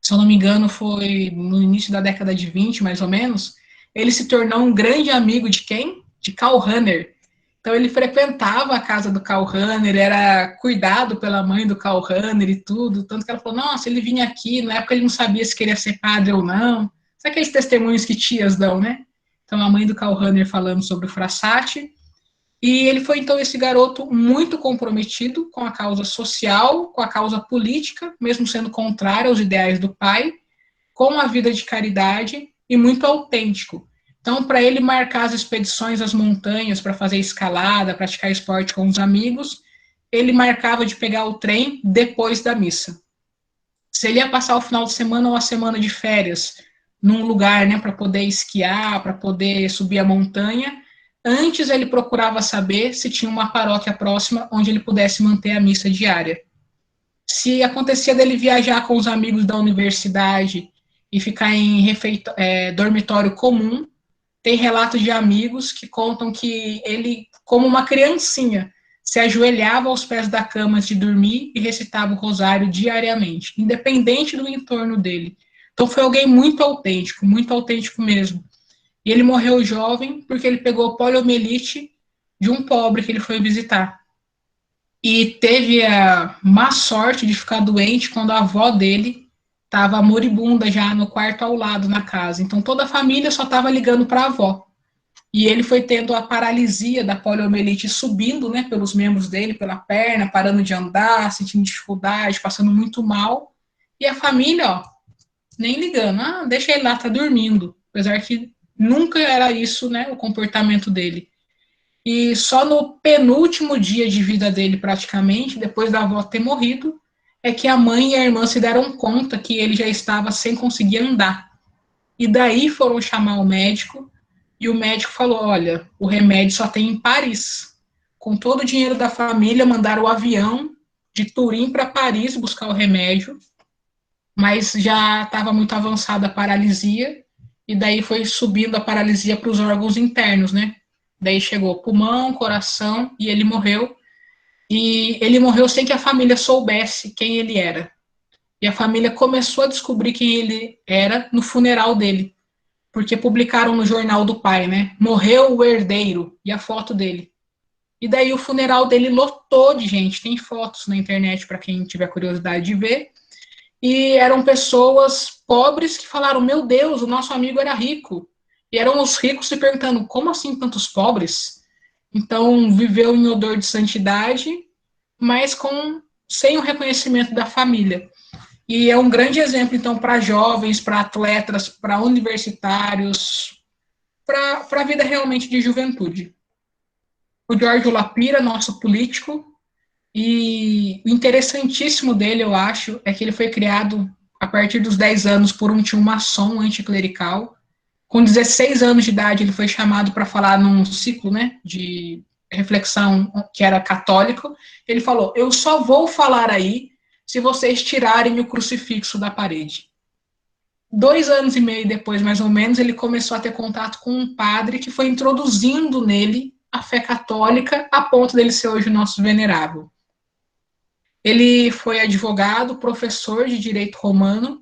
se eu não me engano foi no início da década de 20, mais ou menos, ele se tornou um grande amigo de quem? De Karl Rahner. Então ele frequentava a casa do Karl Rahner, era cuidado pela mãe do Karl Rahner e tudo, tanto que ela falou, nossa, ele vinha aqui, na época ele não sabia se queria ser padre ou não. Sabe aqueles testemunhos que tias dão, né? Então a mãe do Karl Rahner falando sobre o Frassati, e ele foi, então, esse garoto muito comprometido com a causa social, com a causa política, mesmo sendo contrário aos ideais do pai, com a vida de caridade e muito autêntico. Então, para ele marcar as expedições às montanhas para fazer escalada, praticar esporte com os amigos, ele marcava de pegar o trem depois da missa. Se ele ia passar o final de semana ou a semana de férias num lugar, né, para poder esquiar, para poder subir a montanha, antes ele procurava saber se tinha uma paróquia próxima onde ele pudesse manter a missa diária. Se acontecia dele viajar com os amigos da universidade e ficar em dormitório comum, tem relatos de amigos que contam que ele, como uma criancinha, se ajoelhava aos pés da cama antes de dormir e recitava o rosário diariamente, independente do entorno dele. Então foi alguém muito autêntico mesmo. E ele morreu jovem porque ele pegou poliomielite de um pobre que ele foi visitar. E teve a má sorte de ficar doente quando a avó dele estava moribunda já no quarto ao lado na casa. Então toda a família só estava ligando para a avó. E ele foi tendo a paralisia da poliomielite subindo, né, pelos membros dele, pela perna, parando de andar, sentindo dificuldade, passando muito mal. E a família, ó, nem ligando. Deixa ele lá, tá dormindo. Apesar que nunca era isso, né, o comportamento dele. E só no penúltimo dia de vida dele, praticamente, depois da avó ter morrido, é que a mãe e a irmã se deram conta que ele já estava sem conseguir andar. E daí foram chamar o médico, e o médico falou, olha, o remédio só tem em Paris. Com todo o dinheiro da família, mandaram o avião de Turim para Paris buscar o remédio, mas já estava muito avançada a paralisia, e daí foi subindo a paralisia para os órgãos internos, né? Daí chegou pulmão, coração, e ele morreu. E ele morreu sem que a família soubesse quem ele era. E a família começou a descobrir quem ele era no funeral dele, porque publicaram no jornal do pai, né? Morreu o herdeiro, e a foto dele. E daí o funeral dele lotou de gente, tem fotos na internet para quem tiver curiosidade de ver. E eram pessoas pobres que falaram, meu Deus, o nosso amigo era rico. E eram os ricos se perguntando, como assim tantos pobres? Então, viveu em odor de santidade, mas sem o reconhecimento da família. E é um grande exemplo, então, para jovens, para atletas, para universitários, para a vida realmente de juventude. O Jorge Lapira, nosso político, e o interessantíssimo dele, eu acho, é que ele foi criado a partir dos 10 anos por um tio maçom anticlerical. Com 16 anos de idade, ele foi chamado para falar num ciclo, né, de reflexão que era católico. Ele falou: eu só vou falar aí se vocês tirarem o crucifixo da parede. 2 anos e meio depois, mais ou menos, ele começou a ter contato com um padre que foi introduzindo nele a fé católica, a ponto dele ser hoje o nosso venerável. Ele foi advogado, professor de direito romano,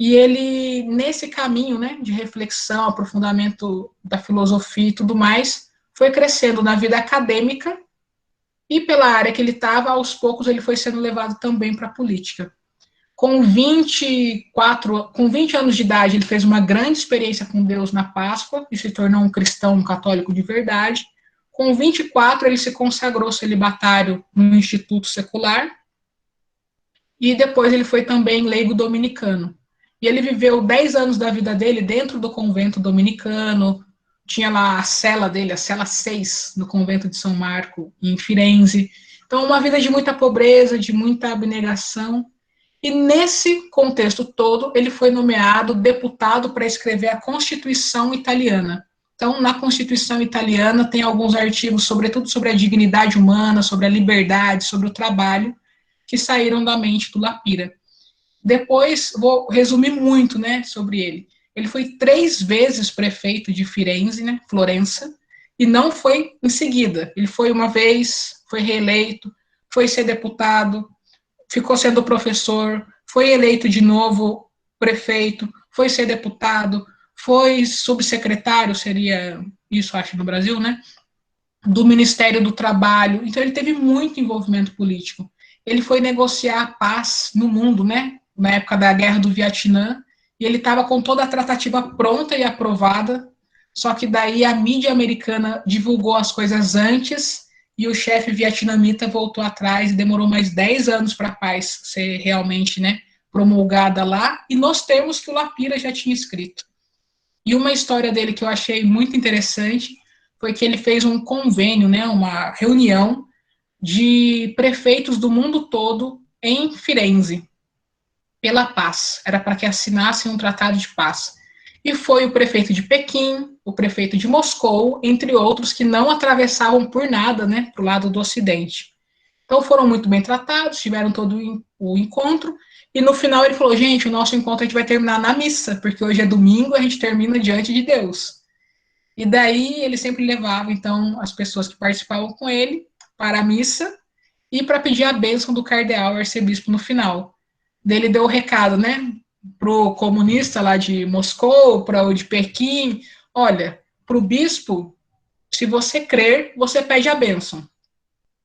e ele, nesse caminho, né, de reflexão, aprofundamento da filosofia e tudo mais, foi crescendo na vida acadêmica, e pela área que ele estava, aos poucos ele foi sendo levado também para a política. Com 20 anos de idade, ele fez uma grande experiência com Deus na Páscoa e se tornou um cristão, um católico de verdade. Com 24, ele se consagrou celibatário no Instituto Secular, e depois ele foi também leigo dominicano. E ele viveu 10 anos da vida dele dentro do convento dominicano, tinha lá a cela dele, a cela 6, no convento de São Marco, em Firenze. Então, uma vida de muita pobreza, de muita abnegação. E nesse contexto todo, ele foi nomeado deputado para escrever a Constituição italiana. Então, na Constituição italiana tem alguns artigos, sobretudo sobre a dignidade humana, sobre a liberdade, sobre o trabalho, que saíram da mente do Lapira. Depois, vou resumir muito, né, sobre ele. Ele foi 3 vezes prefeito de Firenze, né, Florença, e não foi em seguida. Ele foi uma vez, foi reeleito, foi ser deputado, ficou sendo professor, foi eleito de novo prefeito, foi ser deputado, foi subsecretário, seria isso, acho, no Brasil, né, do Ministério do Trabalho. Então, ele teve muito envolvimento político. Ele foi negociar a paz no mundo, né, na época da Guerra do Vietnã, e ele estava com toda a tratativa pronta e aprovada, só que daí a mídia americana divulgou as coisas antes, e o chefe vietnamita voltou atrás, e demorou mais 10 anos para a paz ser realmente, né, promulgada lá, e nos termos que o Lapira já tinha escrito. E uma história dele que eu achei muito interessante foi que ele fez um convênio, né, uma reunião de prefeitos do mundo todo em Firenze, pela paz. Era para que assinassem um tratado de paz. E foi o prefeito de Pequim, o prefeito de Moscou, entre outros, que não atravessavam por nada, né, para o lado do Ocidente. Então foram muito bem tratados, tiveram todo o encontro, e no final ele falou: gente, o nosso encontro a gente vai terminar na missa, porque hoje é domingo, a gente termina diante de Deus. E daí ele sempre levava, então, as pessoas que participavam com ele para a missa e para pedir a bênção do cardeal arcebispo no final. Daí ele deu o recado, né, pro comunista lá de Moscou, para o de Pequim: olha, para o bispo, se você crer, você pede a bênção.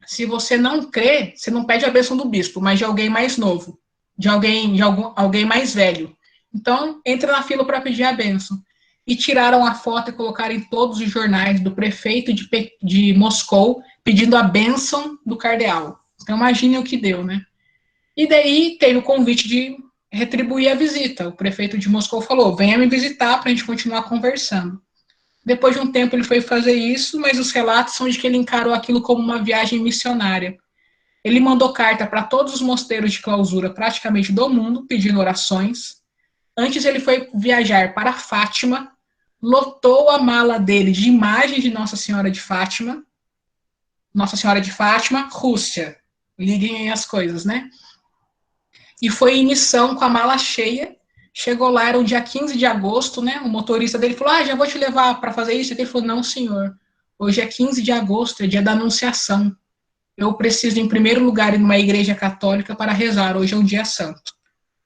Se você não crê, você não pede a bênção do bispo, mas de alguém mais novo, de alguém mais velho. Então, entra na fila para pedir a bênção. E tiraram a foto e colocaram em todos os jornais do prefeito de Moscou pedindo a bênção do cardeal. Então, imagine o que deu, né? E daí teve o convite de retribuir a visita. O prefeito de Moscou falou: venha me visitar para a gente continuar conversando. Depois de um tempo ele foi fazer isso, mas os relatos são de que ele encarou aquilo como uma viagem missionária. Ele mandou carta para todos os mosteiros de clausura praticamente do mundo, pedindo orações. Antes ele foi viajar para Fátima, lotou a mala dele de imagens de Nossa Senhora de Fátima, Rússia. Liguem as coisas, né? E foi em missão com a mala cheia. Chegou lá, era o dia 15 de agosto, né? O motorista dele falou: já vou te levar para fazer isso. Ele falou: não, senhor, hoje é 15 de agosto, é dia da Anunciação. Eu preciso, em primeiro lugar, ir numa igreja católica para rezar. Hoje é um dia santo.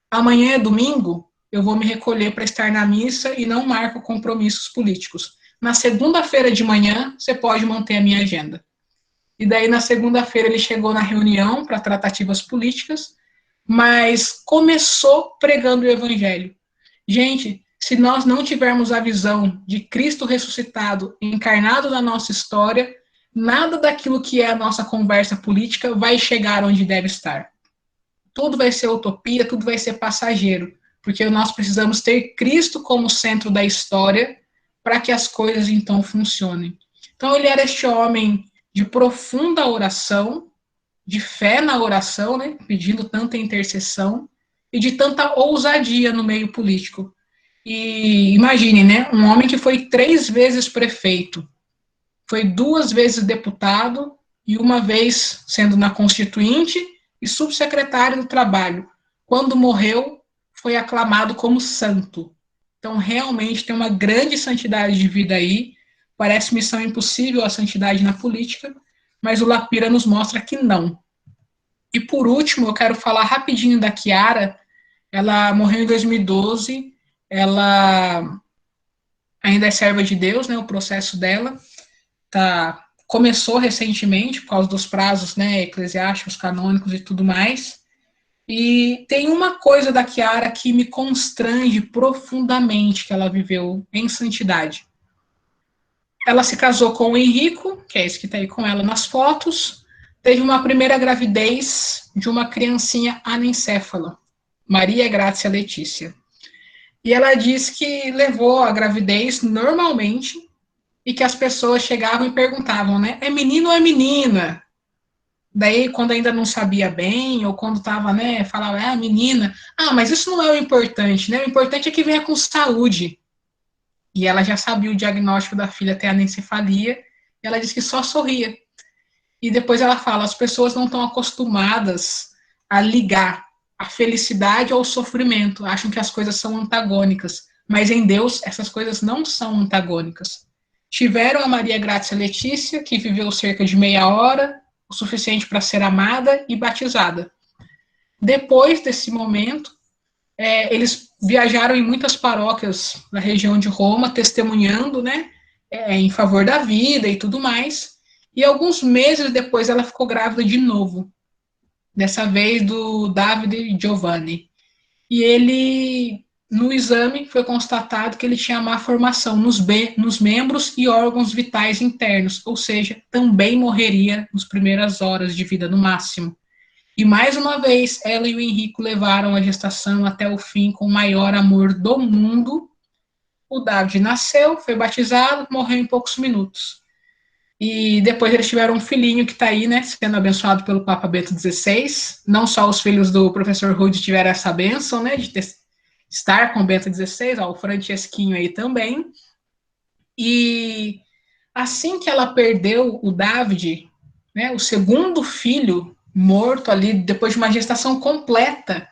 Amanhã é domingo, eu vou me recolher para estar na missa e não marco compromissos políticos. Na segunda-feira de manhã, você pode manter a minha agenda. E daí, na segunda-feira, ele chegou na reunião para tratativas políticas, mas começou pregando o evangelho. Gente, se nós não tivermos a visão de Cristo ressuscitado, encarnado na nossa história, nada daquilo que é a nossa conversa política vai chegar onde deve estar. Tudo vai ser utopia, tudo vai ser passageiro, porque nós precisamos ter Cristo como centro da história para que as coisas então funcionem. Então ele era este homem de profunda oração, de fé na oração, né, pedindo tanta intercessão, e de tanta ousadia no meio político. E imagine, né, um homem que foi 3 vezes prefeito, foi 2 vezes deputado, e uma vez sendo na Constituinte e subsecretário do Trabalho. Quando morreu, foi aclamado como santo. Então, realmente, tem uma grande santidade de vida aí. Parece missão impossível a santidade na política, mas o Lapira nos mostra que não. E, por último, eu quero falar rapidinho da Chiara. Ela morreu em 2012, ela ainda é serva de Deus, né, o processo dela começou recentemente, por causa dos prazos, né, eclesiásticos, canônicos e tudo mais. E tem uma coisa da Chiara que me constrange profundamente, que ela viveu em santidade. Ela se casou com o Henrico, que é esse que está aí com ela nas fotos, teve uma primeira gravidez de uma criancinha anencéfala, Maria Grácia Letícia. E ela diz que levou a gravidez normalmente e que as pessoas chegavam e perguntavam, né, é menino ou é menina? Daí, quando ainda não sabia bem, ou quando estava, né, falava, menina, mas isso não é o importante, né, o importante é que venha com saúde. E ela já sabia o diagnóstico da filha ter anencefalia, e ela disse que só sorria. E depois ela fala, as pessoas não estão acostumadas a ligar a felicidade ao sofrimento, acham que as coisas são antagônicas, mas em Deus essas coisas não são antagônicas. Tiveram a Maria Grácia Letícia, que viveu cerca de meia hora, o suficiente para ser amada e batizada. Depois desse momento, eles viajaram em muitas paróquias da região de Roma, testemunhando, né, em favor da vida e tudo mais. E alguns meses depois ela ficou grávida de novo, dessa vez do Davide Giovanni. E ele, no exame, foi constatado que ele tinha má formação nos membros e órgãos vitais internos, ou seja, também morreria nas primeiras horas de vida no máximo. E mais uma vez, ela e o Henrico levaram a gestação até o fim com o maior amor do mundo. O David nasceu, foi batizado, morreu em poucos minutos. E depois eles tiveram um filhinho que está aí, né, sendo abençoado pelo Papa Bento XVI. Não só os filhos do professor Rude tiveram essa bênção, né, de estar com o Bento XVI, o Francesquinho aí também. E assim que ela perdeu o David, né, o segundo filho morto ali, depois de uma gestação completa,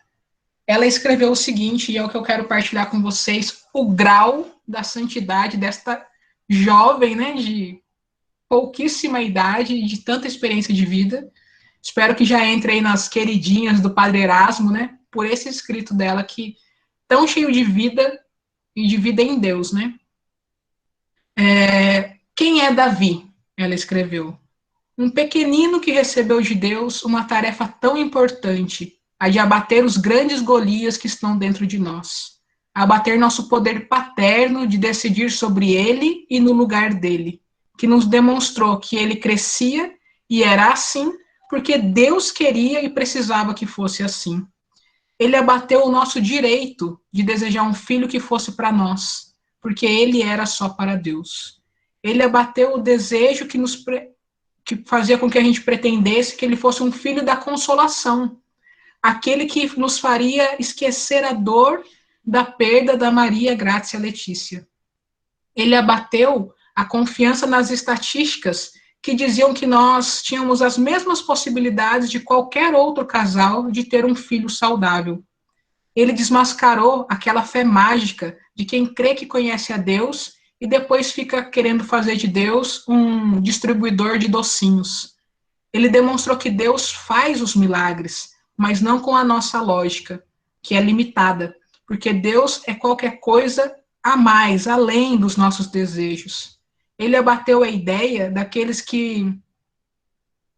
ela escreveu o seguinte, e é o que eu quero partilhar com vocês, o grau da santidade desta jovem, né, de pouquíssima idade, de tanta experiência de vida. Espero que já entre aí nas queridinhas do Padre Erasmo, né, por esse escrito dela, que tão cheio de vida, e de vida em Deus, né. Quem é Davi? Ela escreveu. Um pequenino que recebeu de Deus uma tarefa tão importante, a de abater os grandes Golias que estão dentro de nós, abater nosso poder paterno de decidir sobre ele e no lugar dele, que nos demonstrou que ele crescia e era assim porque Deus queria e precisava que fosse assim. Ele abateu o nosso direito de desejar um filho que fosse para nós, porque ele era só para Deus. Ele abateu o desejo que fazia com que a gente pretendesse que ele fosse um filho da consolação, aquele que nos faria esquecer a dor da perda da Maria Grácia Letícia. Ele abateu a confiança nas estatísticas que diziam que nós tínhamos as mesmas possibilidades de qualquer outro casal de ter um filho saudável. Ele desmascarou aquela fé mágica de quem crê que conhece a Deus e depois fica querendo fazer de Deus um distribuidor de docinhos. Ele demonstrou que Deus faz os milagres, mas não com a nossa lógica, que é limitada, porque Deus é qualquer coisa a mais, além dos nossos desejos. Ele abateu a ideia daqueles que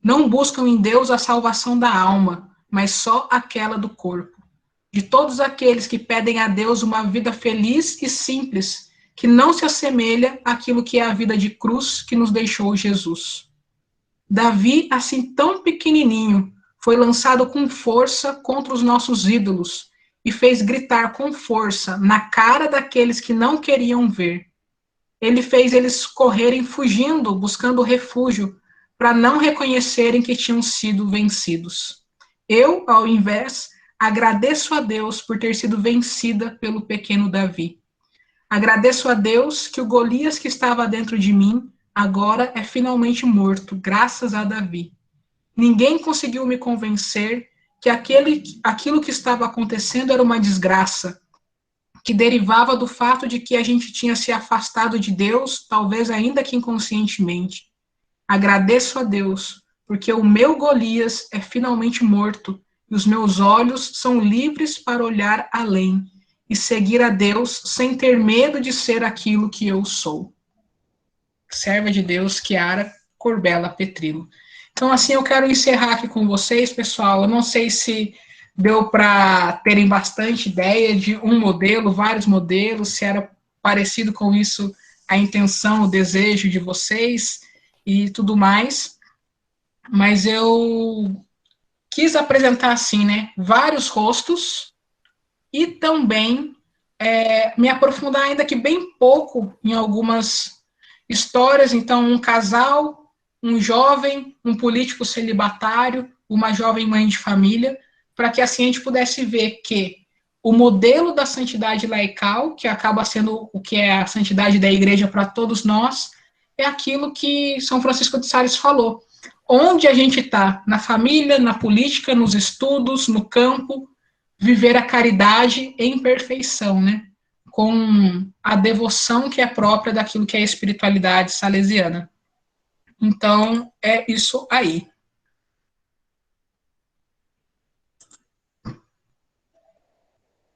não buscam em Deus a salvação da alma, mas só aquela do corpo. De todos aqueles que pedem a Deus uma vida feliz e simples, que não se assemelha àquilo que é a vida de cruz que nos deixou Jesus. Davi, assim tão pequenininho, foi lançado com força contra os nossos ídolos e fez gritar com força na cara daqueles que não queriam ver. ele fez eles correrem fugindo, buscando refúgio, para não reconhecerem que tinham sido vencidos. Eu, ao invés, agradeço a Deus por ter sido vencida pelo pequeno Davi. Agradeço a Deus que o Golias que estava dentro de mim agora é finalmente morto, graças a Davi. Ninguém conseguiu me convencer que aquilo que estava acontecendo era uma desgraça, que derivava do fato de que a gente tinha se afastado de Deus, talvez ainda que inconscientemente. Agradeço a Deus, porque o meu Golias é finalmente morto, e os meus olhos são livres para olhar além, e seguir a Deus sem ter medo de ser aquilo que eu sou. Serva de Deus, Chiara Corbella Petrilo. Então, assim, eu quero encerrar aqui com vocês, pessoal. Eu não sei se deu para terem bastante ideia de um modelo, vários modelos, se era parecido com isso a intenção, o desejo de vocês e tudo mais. Mas eu quis apresentar, assim, né, vários rostos e também me aprofundar ainda que bem pouco em algumas histórias. Então, um casal, um jovem, um político celibatário, uma jovem mãe de família, para que assim a gente pudesse ver que o modelo da santidade laical, que acaba sendo o que é a santidade da igreja para todos nós, é aquilo que São Francisco de Sales falou. Onde a gente está, na família, na política, nos estudos, no campo, viver a caridade em perfeição, né? Com a devoção que é própria daquilo que é a espiritualidade salesiana. Então, é isso aí.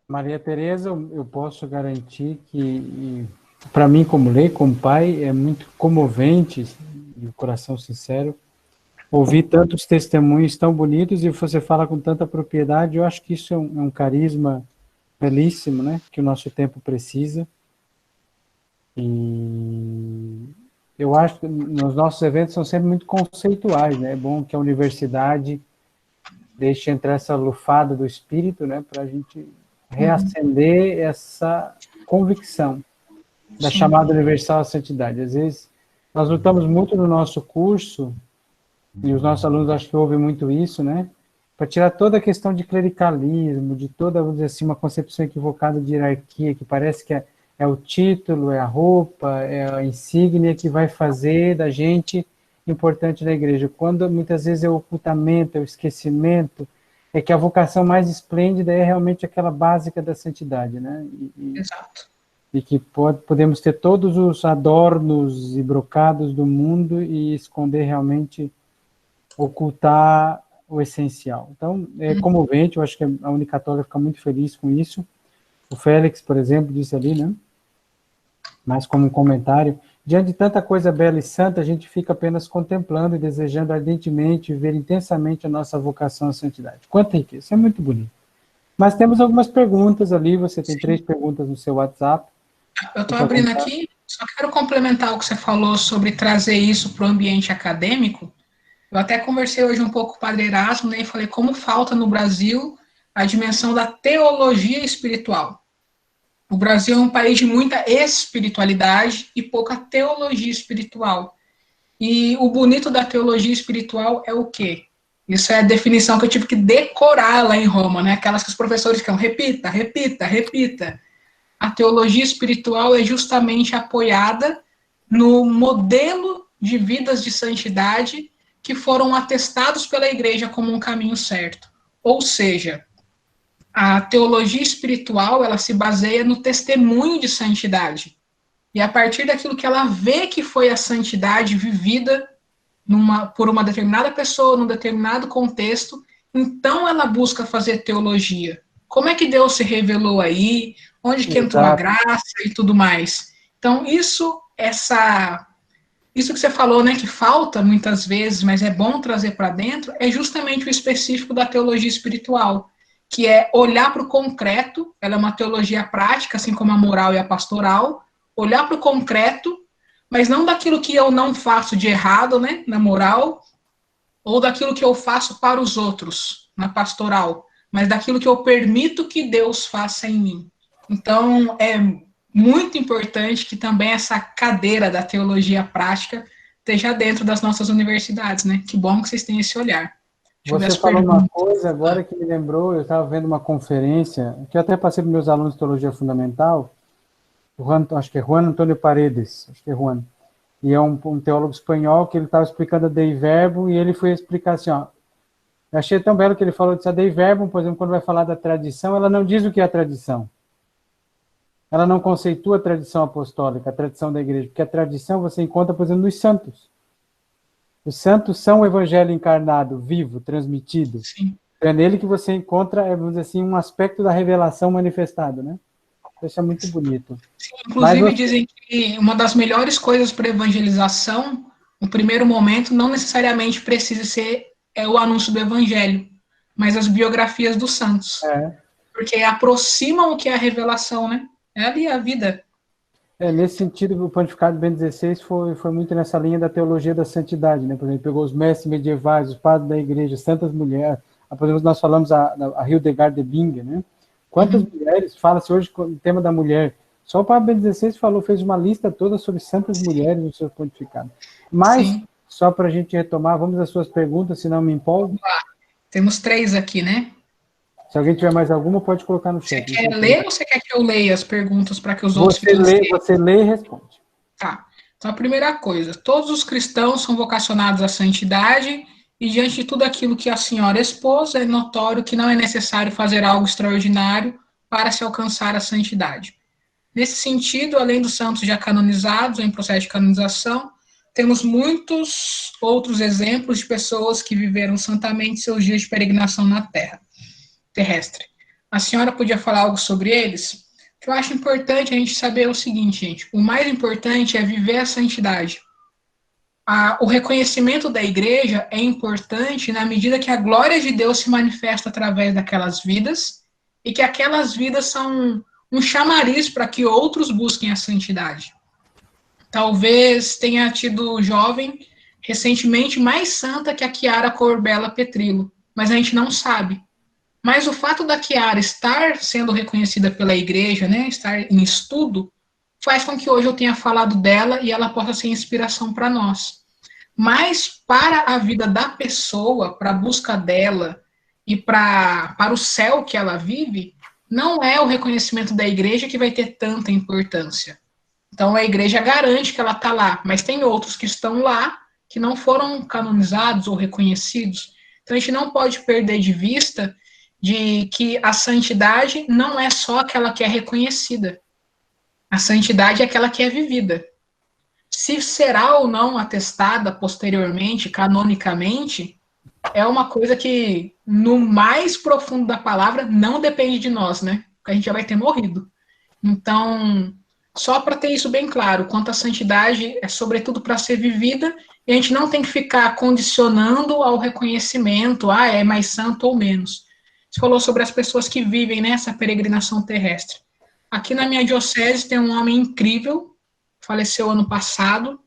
Maria Tereza, eu posso garantir que, para mim, como leigo, como pai, é muito comovente, de coração sincero, ouvir tantos testemunhos tão bonitos e você fala com tanta propriedade. Eu acho que isso é um carisma belíssimo, né? Que o nosso tempo precisa. E eu acho que nos nossos eventos são sempre muito conceituais, né? É bom que a universidade deixe entrar essa lufada do espírito, né? Para a gente reacender essa convicção da chamada universal à santidade. Às vezes, nós lutamos muito no nosso curso, e os nossos alunos acho que ouvem muito isso, né? Para tirar toda a questão de clericalismo, de toda, vamos dizer assim, uma concepção equivocada de hierarquia, que parece que é o título, é a roupa, é a insígnia que vai fazer da gente importante na igreja. Quando muitas vezes é o ocultamento, é o esquecimento, é que a vocação mais esplêndida é realmente aquela básica da santidade, né? Exato. E que podemos ter todos os adornos e brocados do mundo e esconder realmente, ocultar o essencial. Então, é comovente, eu acho que a Unicatólica fica muito feliz com isso. O Félix, por exemplo, disse ali, né? Mas como um comentário, diante de tanta coisa bela e santa, a gente fica apenas contemplando e desejando ardentemente viver intensamente a nossa vocação à santidade. Quanta riqueza, isso é muito bonito. Mas temos algumas perguntas ali, você tem 3 perguntas no seu WhatsApp. Eu estou abrindo aqui, só quero complementar o que você falou sobre trazer isso para o ambiente acadêmico. Eu até conversei hoje um pouco com o Padre Erasmo, né, e falei como falta no Brasil a dimensão da teologia espiritual. O Brasil é um país de muita espiritualidade e pouca teologia espiritual. E o bonito da teologia espiritual é o quê? Isso é a definição que eu tive que decorar lá em Roma, né? Aquelas que os professores ficam, repita, repita, repita. A teologia espiritual é justamente apoiada no modelo de vidas de santidade que foram atestados pela igreja como um caminho certo. Ou seja, a teologia espiritual, ela se baseia no testemunho de santidade. E a partir daquilo que ela vê que foi a santidade vivida por uma determinada pessoa, num determinado contexto, então ela busca fazer teologia. Como é que Deus se revelou aí? Onde que entrou a graça e tudo mais? Então, isso que você falou, né, que falta muitas vezes, mas é bom trazer para dentro, é justamente o específico da teologia espiritual, que é olhar para o concreto. Ela é uma teologia prática, assim como a moral e a pastoral, olhar para o concreto, mas não daquilo que eu não faço de errado, né, na moral, ou daquilo que eu faço para os outros, na pastoral, mas daquilo que eu permito que Deus faça em mim. Então, muito importante que também essa cadeira da teologia prática esteja dentro das nossas universidades, né? Que bom que vocês têm esse olhar. Deixa eu ver Você as falou uma perguntas. coisa agora que me lembrou, eu estava vendo uma conferência, que eu até passei para meus alunos de teologia fundamental, acho que é Juan Antônio Paredes, acho que é Juan, e é um teólogo espanhol que ele estava explicando a Dei Verbum, e ele foi explicar assim, ó, eu achei tão belo que ele falou disso, a Dei Verbum, por exemplo, quando vai falar da tradição, ela não diz o que é a tradição. Ela não conceitua a tradição apostólica, a tradição da igreja, porque a tradição você encontra, por exemplo, nos santos. Os santos são o evangelho encarnado, vivo, transmitido. Sim. É nele que você encontra, vamos dizer assim, um aspecto da revelação manifestado, né? Isso é muito bonito. Sim, inclusive, dizem que uma das melhores coisas para evangelização, no primeiro momento, não necessariamente precisa ser o anúncio do evangelho, mas as biografias dos santos. Porque aproximam o que é a revelação, né? É ali a vida. Nesse sentido, o pontificado Bento XVI foi muito nessa linha da teologia da santidade, né? Por exemplo, pegou os mestres medievais, os padres da igreja, santas mulheres. Por exemplo, nós falamos a Hildegard de Bingen, né? Quantas mulheres, fala-se hoje com o tema da mulher. Só o Papa Bento XVI fez uma lista toda sobre santas mulheres no seu pontificado. Mas, só para a gente retomar, vamos às suas perguntas, se não me empolgo. Temos 3 aqui, né? Se alguém tiver mais alguma, pode colocar no chat. Você quer ler ou você quer que eu leia as perguntas para que os outros Você lê e responde. Tá. Então, a primeira coisa, todos os cristãos são vocacionados à santidade e diante de tudo aquilo que a senhora expôs, é notório que não é necessário fazer algo extraordinário para se alcançar a santidade. Nesse sentido, além dos santos já canonizados ou em processo de canonização, temos muitos outros exemplos de pessoas que viveram santamente seus dias de peregrinação na terra terrestre. A senhora podia falar algo sobre eles? O que eu acho importante a gente saber é o seguinte, gente. O mais importante é viver a santidade. O reconhecimento da igreja é importante na medida que a glória de Deus se manifesta através daquelas vidas e que aquelas vidas são um chamariz para que outros busquem a santidade. Talvez tenha tido jovem recentemente mais santa que a Chiara Corbella Petrillo, mas a gente não sabe. Mas o fato da Chiara estar sendo reconhecida pela igreja, né, estar em estudo, faz com que hoje eu tenha falado dela e ela possa ser inspiração para nós. Mas para a vida da pessoa, para a busca dela e para o céu que ela vive, não é o reconhecimento da igreja que vai ter tanta importância. Então a igreja garante que ela está lá, mas tem outros que estão lá que não foram canonizados ou reconhecidos. Então a gente não pode perder de vista de que a santidade não é só aquela que é reconhecida. A santidade é aquela que é vivida. Se será ou não atestada posteriormente, canonicamente, é uma coisa que, no mais profundo da palavra, não depende de nós, né? Porque a gente já vai ter morrido. Então, só para ter isso bem claro, quanto à santidade é sobretudo para ser vivida, e a gente não tem que ficar condicionando ao reconhecimento, é mais santo ou menos. Você falou sobre as pessoas que vivem nessa peregrinação terrestre. Aqui na minha diocese tem um homem incrível, faleceu ano passado,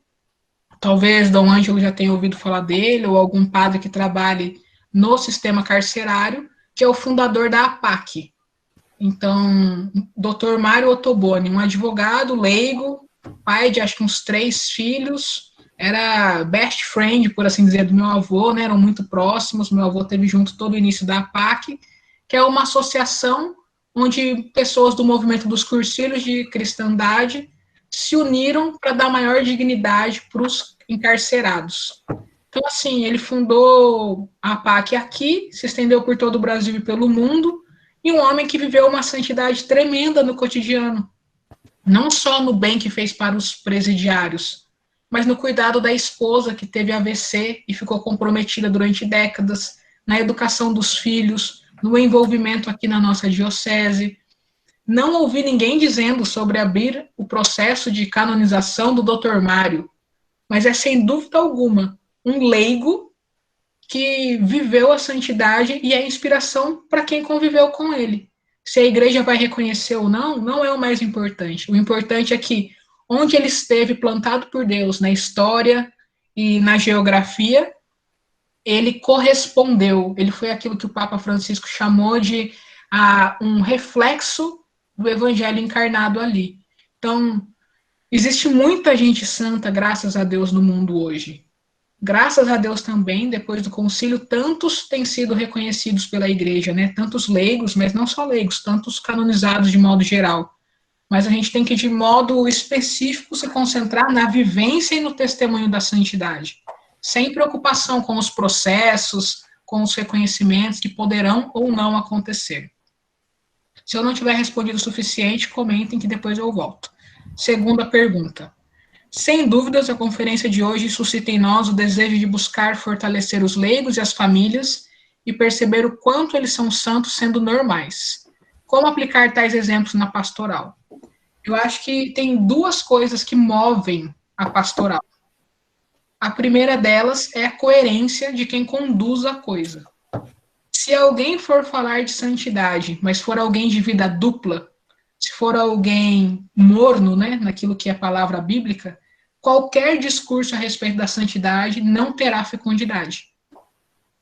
talvez Dom Ângelo já tenha ouvido falar dele, ou algum padre que trabalhe no sistema carcerário, que é o fundador da APAC. Então, Dr. Mário Ottoboni, um advogado leigo, pai de acho que uns 3 filhos, era best friend, por assim dizer, do meu avô, né, eram muito próximos, meu avô teve junto todo o início da APAC, que é uma associação onde pessoas do movimento dos cursilhos de cristandade se uniram para dar maior dignidade para os encarcerados. Então, assim, ele fundou a APAC aqui, se estendeu por todo o Brasil e pelo mundo, e um homem que viveu uma santidade tremenda no cotidiano, não só no bem que fez para os presidiários, mas no cuidado da esposa que teve AVC e ficou comprometida durante décadas, na educação dos filhos, no envolvimento aqui na nossa diocese. Não ouvi ninguém dizendo sobre abrir o processo de canonização do Dr. Mário, mas é sem dúvida alguma um leigo que viveu a santidade e é inspiração para quem conviveu com ele. Se a igreja vai reconhecer ou não, não é o mais importante. O importante é que onde ele esteve plantado por Deus, na história e na geografia, ele correspondeu. Ele foi aquilo que o Papa Francisco chamou de um reflexo do evangelho encarnado ali. Então, existe muita gente santa, graças a Deus, no mundo hoje. Graças a Deus também, depois do concílio, tantos têm sido reconhecidos pela igreja, né? Tantos leigos, mas não só leigos, tantos canonizados de modo geral. Mas a gente tem que, de modo específico, se concentrar na vivência e no testemunho da santidade, sem preocupação com os processos, com os reconhecimentos que poderão ou não acontecer. Se eu não tiver respondido o suficiente, comentem que depois eu volto. Segunda pergunta. Sem dúvidas, a conferência de hoje suscita em nós o desejo de buscar fortalecer os leigos e as famílias e perceber o quanto eles são santos sendo normais. Como aplicar tais exemplos na pastoral? Eu acho que tem duas coisas que movem a pastoral. A primeira delas é a coerência de quem conduz a coisa. Se alguém for falar de santidade, mas for alguém de vida dupla, se for alguém morno, né, naquilo que é a palavra bíblica, qualquer discurso a respeito da santidade não terá fecundidade.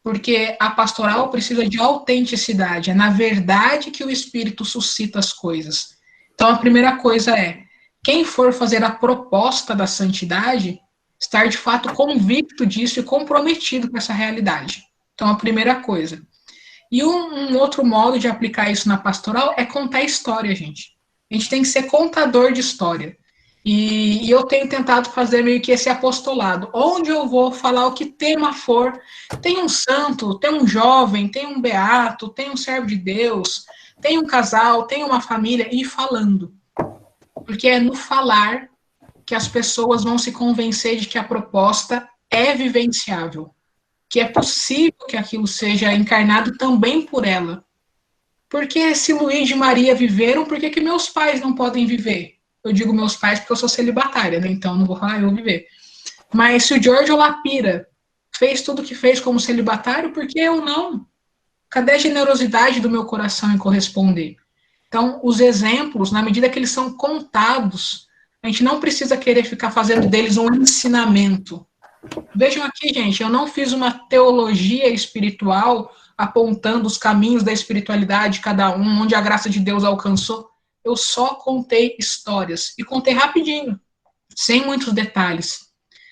Porque a pastoral precisa de autenticidade, é na verdade que o Espírito suscita as coisas. Então, a primeira coisa é, quem for fazer a proposta da santidade, estar de fato convicto disso e comprometido com essa realidade. Então, a primeira coisa. E um outro modo de aplicar isso na pastoral é contar história, gente. A gente tem que ser contador de história. E eu tenho tentado fazer meio que esse apostolado. Onde eu vou falar o que tema for, tem um santo, tem um jovem, tem um beato, tem um servo de Deus, tem um casal, tem uma família, e falando. Porque é no falar que as pessoas vão se convencer de que a proposta é vivenciável, que é possível que aquilo seja encarnado também por ela. Porque se Luís e Maria viveram, por que meus pais não podem viver? Eu digo meus pais porque eu sou celibatária, né? Então não vou falar eu viver. Mas se o Giorgio Lapira fez tudo o que fez como celibatário, por que eu não? Cadê a generosidade do meu coração em corresponder? Então, os exemplos, na medida que eles são contados, a gente não precisa querer ficar fazendo deles um ensinamento. Vejam aqui, gente, eu não fiz uma teologia espiritual apontando os caminhos da espiritualidade de cada um, onde a graça de Deus alcançou. Eu só contei histórias. E contei rapidinho, sem muitos detalhes.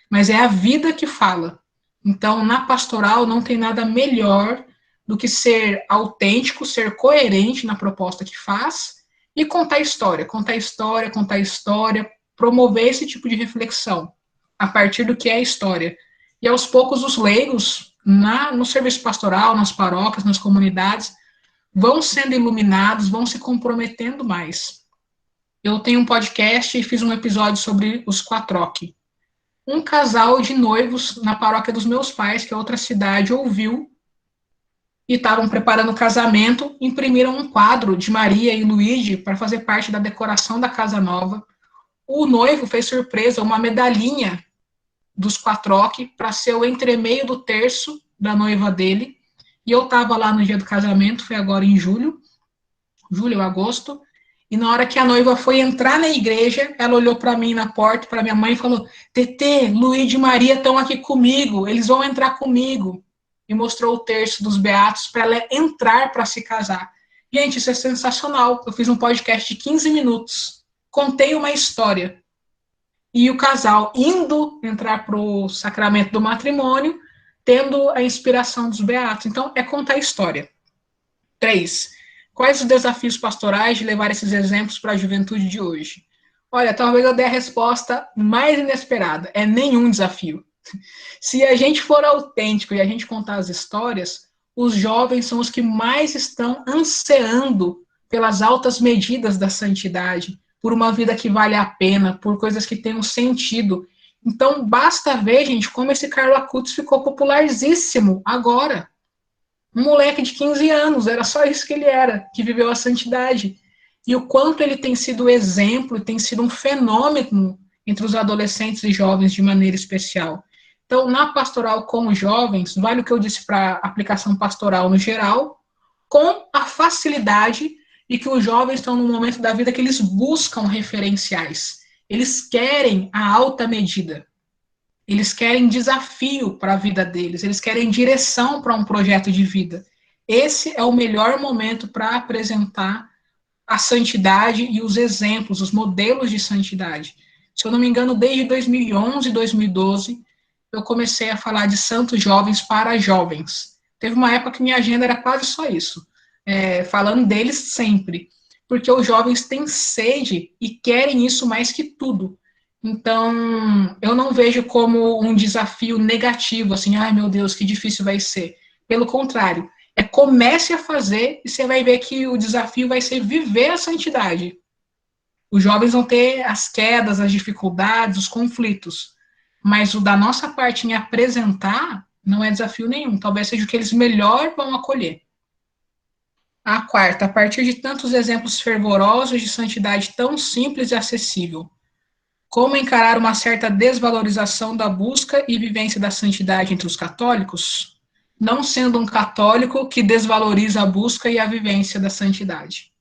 Mas é a vida que fala. Então, na pastoral, não tem nada melhor do que ser autêntico, ser coerente na proposta que faz e contar história, promover esse tipo de reflexão a partir do que é história. E aos poucos os leigos, no serviço pastoral, nas paróquias, nas comunidades, vão sendo iluminados, vão se comprometendo mais. Eu tenho um podcast e fiz um episódio sobre os quatroque. Um casal de noivos na paróquia dos meus pais, que é outra cidade, ouviu e estavam preparando o casamento, imprimiram um quadro de Maria e Luigi para fazer parte da decoração da casa nova. O noivo fez surpresa, uma medalhinha dos quatroque para ser o entremeio do terço da noiva dele. E eu estava lá no dia do casamento, foi agora em julho ou agosto, e na hora que a noiva foi entrar na igreja, ela olhou para mim na porta, para minha mãe e falou: Tetê, Luís e Maria estão aqui comigo, eles vão entrar comigo. E mostrou o terço dos beatos para ela entrar para se casar. Gente, isso é sensacional. Eu fiz um podcast de 15 minutos, contei uma história. E o casal indo entrar para o sacramento do matrimônio, tendo a inspiração dos beatos. Então, é contar a história. 3. Quais os desafios pastorais de levar esses exemplos para a juventude de hoje? Olha, talvez eu dê a resposta mais inesperada. É nenhum desafio. Se a gente for autêntico e a gente contar as histórias, os jovens são os que mais estão ansiando pelas altas medidas da santidade, por uma vida que vale a pena, por coisas que tenham sentido. Então, basta ver, gente, como esse Carlo Acutis ficou popularíssimo agora. Um moleque de 15 anos, era só isso que ele era, que viveu a santidade. E o quanto ele tem sido exemplo, tem sido um fenômeno entre os adolescentes e jovens de maneira especial. Então, na pastoral com os jovens, vale o que eu disse para a aplicação pastoral no geral, com a facilidade e que os jovens estão num momento da vida que eles buscam referenciais. Eles querem a alta medida. Eles querem desafio para a vida deles. Eles querem direção para um projeto de vida. Esse é o melhor momento para apresentar a santidade e os exemplos, os modelos de santidade. Se eu não me engano, desde 2011, 2012, eu comecei a falar de santos jovens para jovens. Teve uma época que minha agenda era quase só isso, falando deles sempre, porque os jovens têm sede e querem isso mais que tudo. Então, eu não vejo como um desafio negativo, assim, ai meu Deus, que difícil vai ser. Pelo contrário, comece a fazer e você vai ver que o desafio vai ser viver a santidade. Os jovens vão ter as quedas, as dificuldades, os conflitos, mas o da nossa parte em apresentar não é desafio nenhum, talvez seja o que eles melhor vão acolher. A quarta, a partir de tantos exemplos fervorosos de santidade tão simples e acessível, como encarar uma certa desvalorização da busca e vivência da santidade entre os católicos, não sendo um católico que desvaloriza a busca e a vivência da santidade.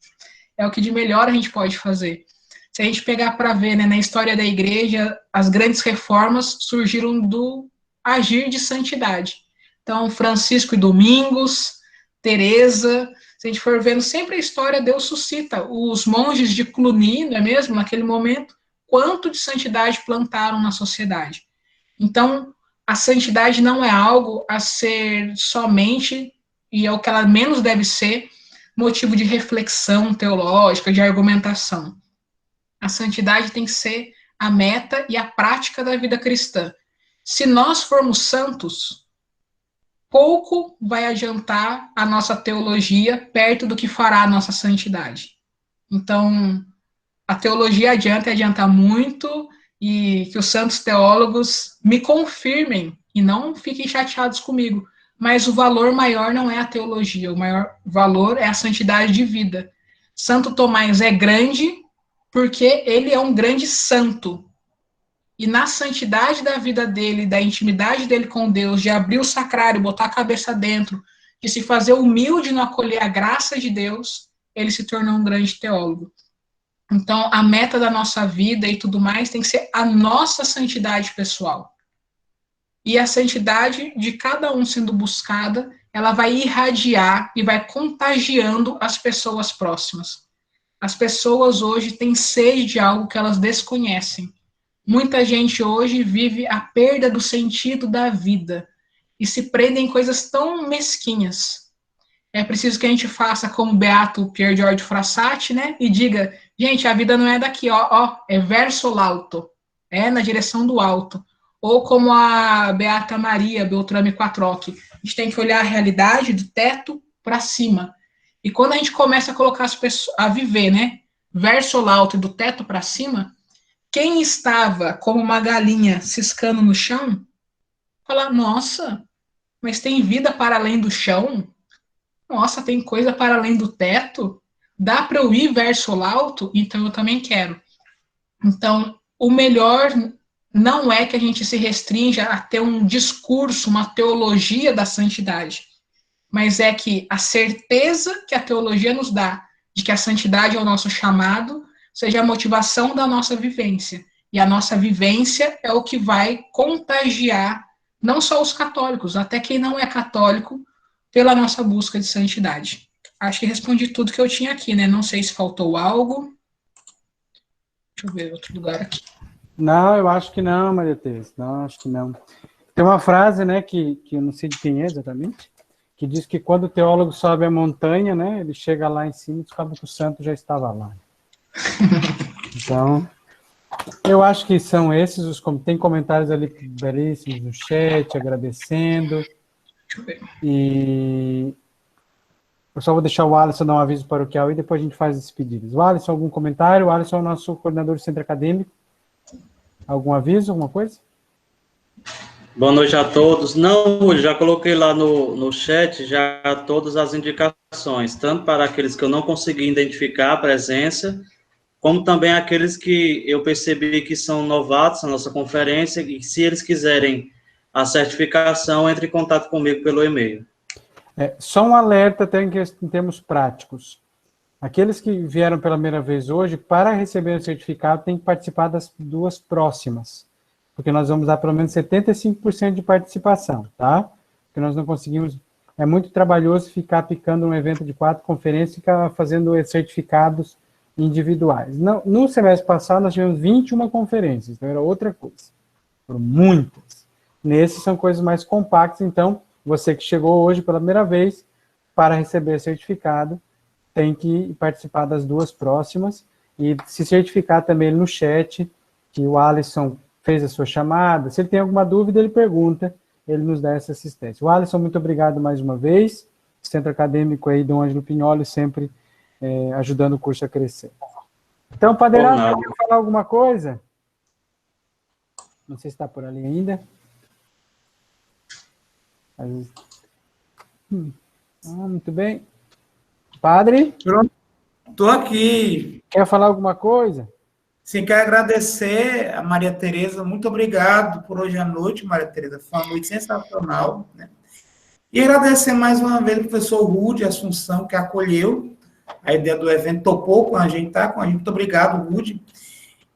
É o que de melhor a gente pode fazer. Se a gente pegar para ver, né, na história da igreja, as grandes reformas surgiram do agir de santidade. Então, Francisco e Domingos, Teresa, se a gente for vendo sempre a história, Deus suscita os monges de Cluny, não é mesmo, naquele momento, quanto de santidade plantaram na sociedade. Então, a santidade não é algo a ser somente, e é o que ela menos deve ser, motivo de reflexão teológica, de argumentação. A santidade tem que ser a meta e a prática da vida cristã. Se nós formos santos, pouco vai adiantar a nossa teologia perto do que fará a nossa santidade. Então, a teologia adianta muito, e que os santos teólogos me confirmem e não fiquem chateados comigo, mas o valor maior não é a teologia, o maior valor é a santidade de vida. Santo Tomás é grande porque ele é um grande santo, e na santidade da vida dele, da intimidade dele com Deus, de abrir o sacrário, botar a cabeça dentro, de se fazer humilde no acolher a graça de Deus, ele se tornou um grande teólogo. Então, a meta da nossa vida e tudo mais tem que ser a nossa santidade pessoal. E a santidade de cada um sendo buscada, ela vai irradiar e vai contagiando as pessoas próximas. As pessoas hoje têm sede de algo que elas desconhecem. Muita gente hoje vive a perda do sentido da vida e se prende em coisas tão mesquinhas. É preciso que a gente faça como Beato Pier Giorgio Frassati, né? E diga, gente, a vida não é daqui, é verso l'alto, é na direção do alto. Ou como a Beata Maria Beltrame Quattrochi, a gente tem que olhar a realidade do teto para cima. E quando a gente começa a colocar as pessoas a viver, né? Verso l'alto e do teto para cima, quem estava como uma galinha ciscando no chão, fala, nossa, mas tem vida para além do chão? Nossa, tem coisa para além do teto? Dá para eu ir verso l'alto? Então eu também quero. Então, o melhor não é que a gente se restrinja a ter um discurso, uma teologia da santidade, mas é que a certeza que a teologia nos dá de que a santidade é o nosso chamado, seja a motivação da nossa vivência. E a nossa vivência é o que vai contagiar não só os católicos, até quem não é católico, pela nossa busca de santidade. Acho que respondi tudo que eu tinha aqui, né? Não sei se faltou algo. Deixa eu ver outro lugar aqui. Não, eu acho que não, Maria Teresa. Não, acho que não. Tem uma frase, né, que eu não sei de quem é exatamente, que diz que quando o teólogo sobe a montanha, né, ele chega lá em cima e descobre que o santo já estava lá. Então, eu acho que são esses os... Tem comentários ali belíssimos no chat, agradecendo. Deixa eu ver. E eu só vou deixar o Alisson dar um aviso paroquial e depois a gente faz as despedidas. O Alisson, algum comentário? O Alisson é o nosso coordenador do centro acadêmico. Algum aviso, alguma coisa? Boa noite a todos. Não, eu já coloquei lá no chat já todas as indicações, tanto para aqueles que eu não consegui identificar a presença, como também aqueles que eu percebi que são novatos na nossa conferência, e se eles quiserem a certificação, entre em contato comigo pelo e-mail. Só um alerta até em termos práticos. Aqueles que vieram pela primeira vez hoje, para receber o certificado, tem que participar das duas próximas, porque nós vamos dar pelo menos 75% de participação, tá? Porque nós não conseguimos é muito trabalhoso ficar picando um evento de 4 conferências e ficar fazendo certificados individuais. No semestre passado, nós tivemos 21 conferências, então era outra coisa. Foram muitas. Nesses são coisas mais compactas, então, você que chegou hoje pela primeira vez, para receber certificado, tem que participar das 2 próximas, e se certificar também no chat, que o Alisson fez a sua chamada. Se ele tem alguma dúvida, ele pergunta, ele nos dá essa assistência. O Alisson, muito obrigado mais uma vez. Centro Acadêmico aí, Dom Ângelo Pignoli, sempre ajudando o curso a crescer. Então, Padeirado, quer falar alguma coisa? Não sei se está por ali ainda. Muito bem. Padre? Pronto, estou aqui. Quer falar alguma coisa? Sim, quero agradecer a Maria Tereza, muito obrigado por hoje à noite, Maria Tereza, foi uma noite sensacional, né? E agradecer mais uma vez ao professor Rude Assunção, que acolheu a ideia do evento, topou com a gente, tá com a gente, muito obrigado, Rude.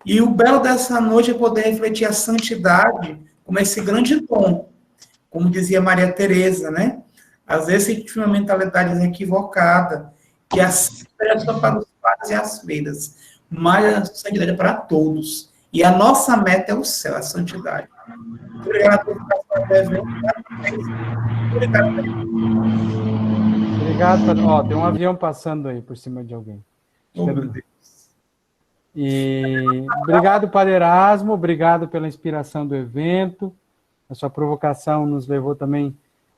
E o belo dessa noite é poder refletir a santidade como esse grande dom, como dizia Maria Tereza, né? Às vezes a gente tinha uma mentalidade equivocada, que a santidade é só para os padres e as freiras, mas a santidade é para todos. E a nossa meta é o céu, a santidade. Obrigado por participar do evento. Obrigado. Ó, tem um avião passando aí por cima de alguém. Oh, meu Deus. E obrigado, Padre Erasmo, obrigado pela inspiração do evento. A sua provocação nos levou também.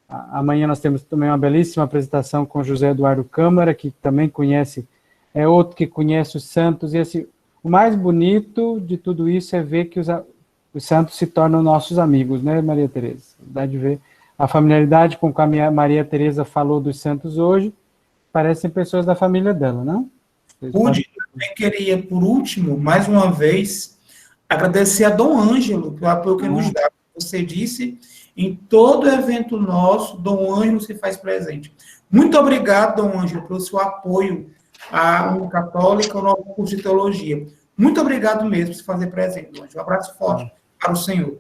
Amanhã nós temos também uma belíssima apresentação com José Eduardo Câmara, que também conhece, é outro que conhece os santos. E assim, o mais bonito de tudo isso é ver que os santos se tornam nossos amigos, né, Maria Tereza? Dá de ver a familiaridade com que a Maria Tereza falou dos santos hoje, parecem pessoas da família dela, não? Rude, eu também queria, por último, mais uma vez, agradecer a Dom Ângelo pelo apoio que nos dá. Você disse, em todo evento nosso, Dom Ângelo se faz presente. Muito obrigado, Dom Ângelo, pelo seu apoio à União Católica, ao novo curso de teologia. Muito obrigado mesmo por se fazer presente, Dom Ângelo. Um abraço forte para o senhor.